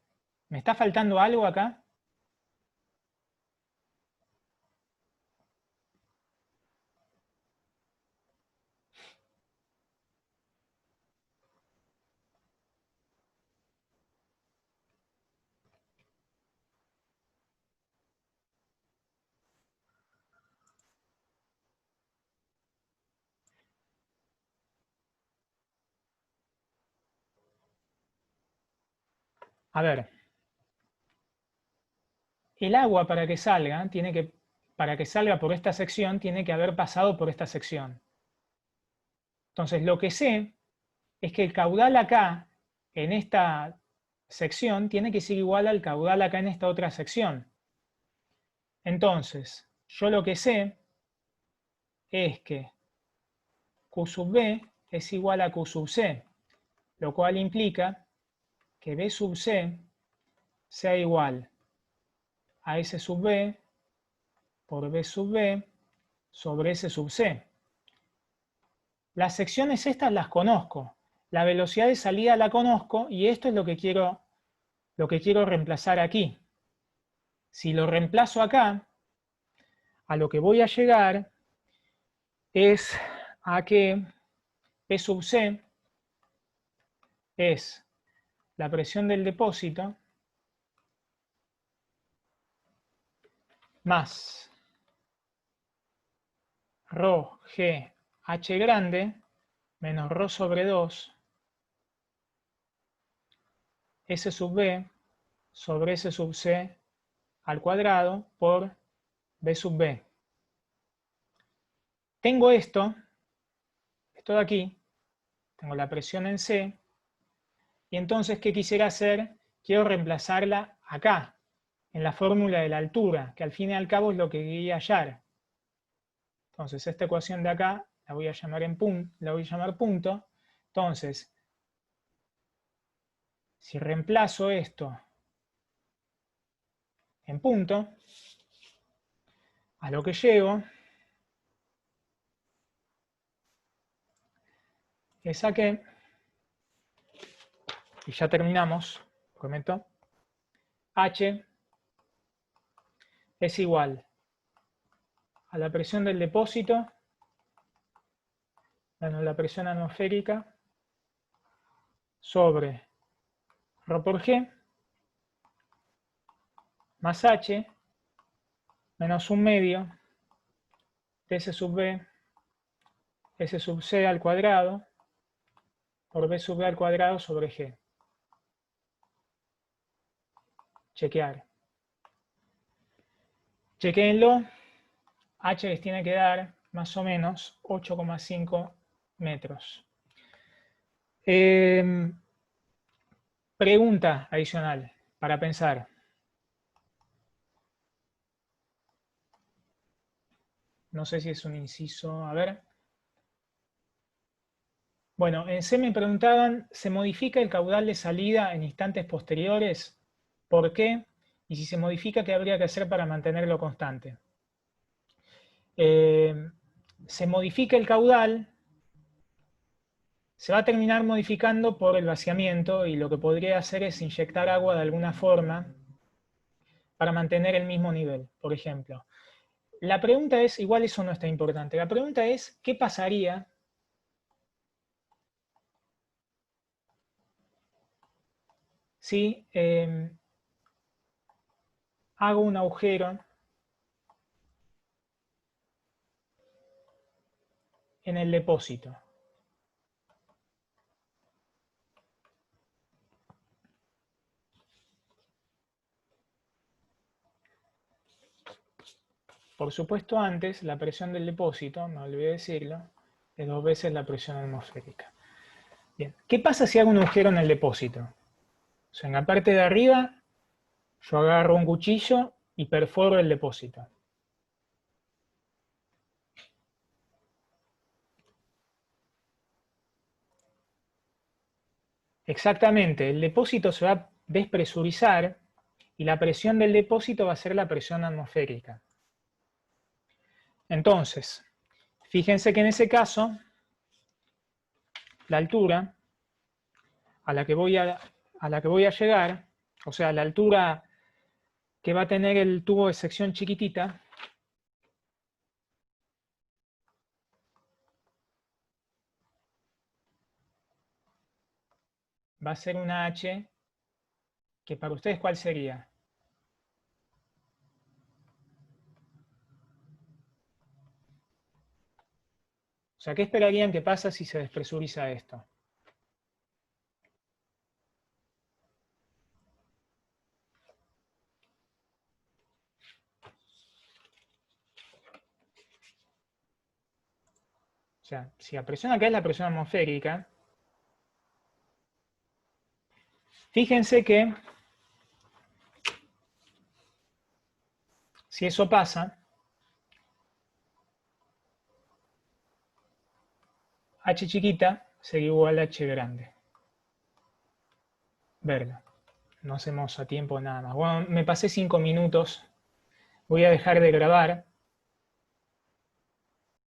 ¿Me está faltando algo acá? A ver, el agua para que salga, para que salga por esta sección, tiene que haber pasado por esta sección. Entonces, lo que sé es que el caudal acá, en esta sección, tiene que ser igual al caudal acá en esta otra sección. Entonces, yo lo que sé es que Q sub B es igual a Q sub C, lo cual implica que B sub C sea igual a S sub B por B sub B sobre S sub C. Las secciones estas las conozco, la velocidad de salida la conozco y esto es lo que quiero reemplazar aquí. Si lo reemplazo acá, a lo que voy a llegar es a que P sub C es la presión del depósito más ρ G H grande menos ρ sobre 2 S sub B sobre S sub C al cuadrado por B sub B. Tengo esto de aquí, tengo la presión en C, y entonces, ¿qué quisiera hacer? Quiero reemplazarla acá, en la fórmula de la altura, que al fin y al cabo es lo que quería hallar. Entonces, esta ecuación de acá la voy a llamar punto. Entonces, si reemplazo esto en punto, a lo que llego es a que, y ya terminamos, prometo, H es igual a la presión del depósito menos la presión atmosférica sobre ρ por G más H menos 1/2 de S sub B, S sub C al cuadrado por B sub B al cuadrado sobre G. Chequear. Chequéenlo. H les tiene que dar más o menos 8,5 metros. Pregunta adicional para pensar. No sé si es un inciso. A ver. Bueno, en C me preguntaban, ¿se modifica el caudal de salida en instantes posteriores? ¿Por qué? Y si se modifica, ¿qué habría que hacer para mantenerlo constante? Se modifica el caudal, se va a terminar modificando por el vaciamiento y lo que podría hacer es inyectar agua de alguna forma para mantener el mismo nivel, por ejemplo. La pregunta es, igual eso no está importante, la pregunta es, ¿qué pasaría si hago un agujero en el depósito? Por supuesto, antes la presión del depósito, no olvidé decirlo, es 2 veces la presión atmosférica. Bien, ¿qué pasa si hago un agujero en el depósito? O sea, en la parte de arriba, yo agarro un cuchillo y perforo el depósito. Exactamente, el depósito se va a despresurizar y la presión del depósito va a ser la presión atmosférica. Entonces, fíjense que en ese caso, la altura a la que voy a llegar O sea, la altura que va a tener el tubo de sección chiquitita va a ser una H que para ustedes, ¿cuál sería? O sea, ¿qué esperarían que pasa si se despresuriza esto? O sea, si la presión acá es la presión atmosférica, fíjense que si eso pasa, H chiquita sería igual a H grande. Verde. No hacemos a tiempo nada más. Bueno, me pasé 5 minutos. Voy a dejar de grabar.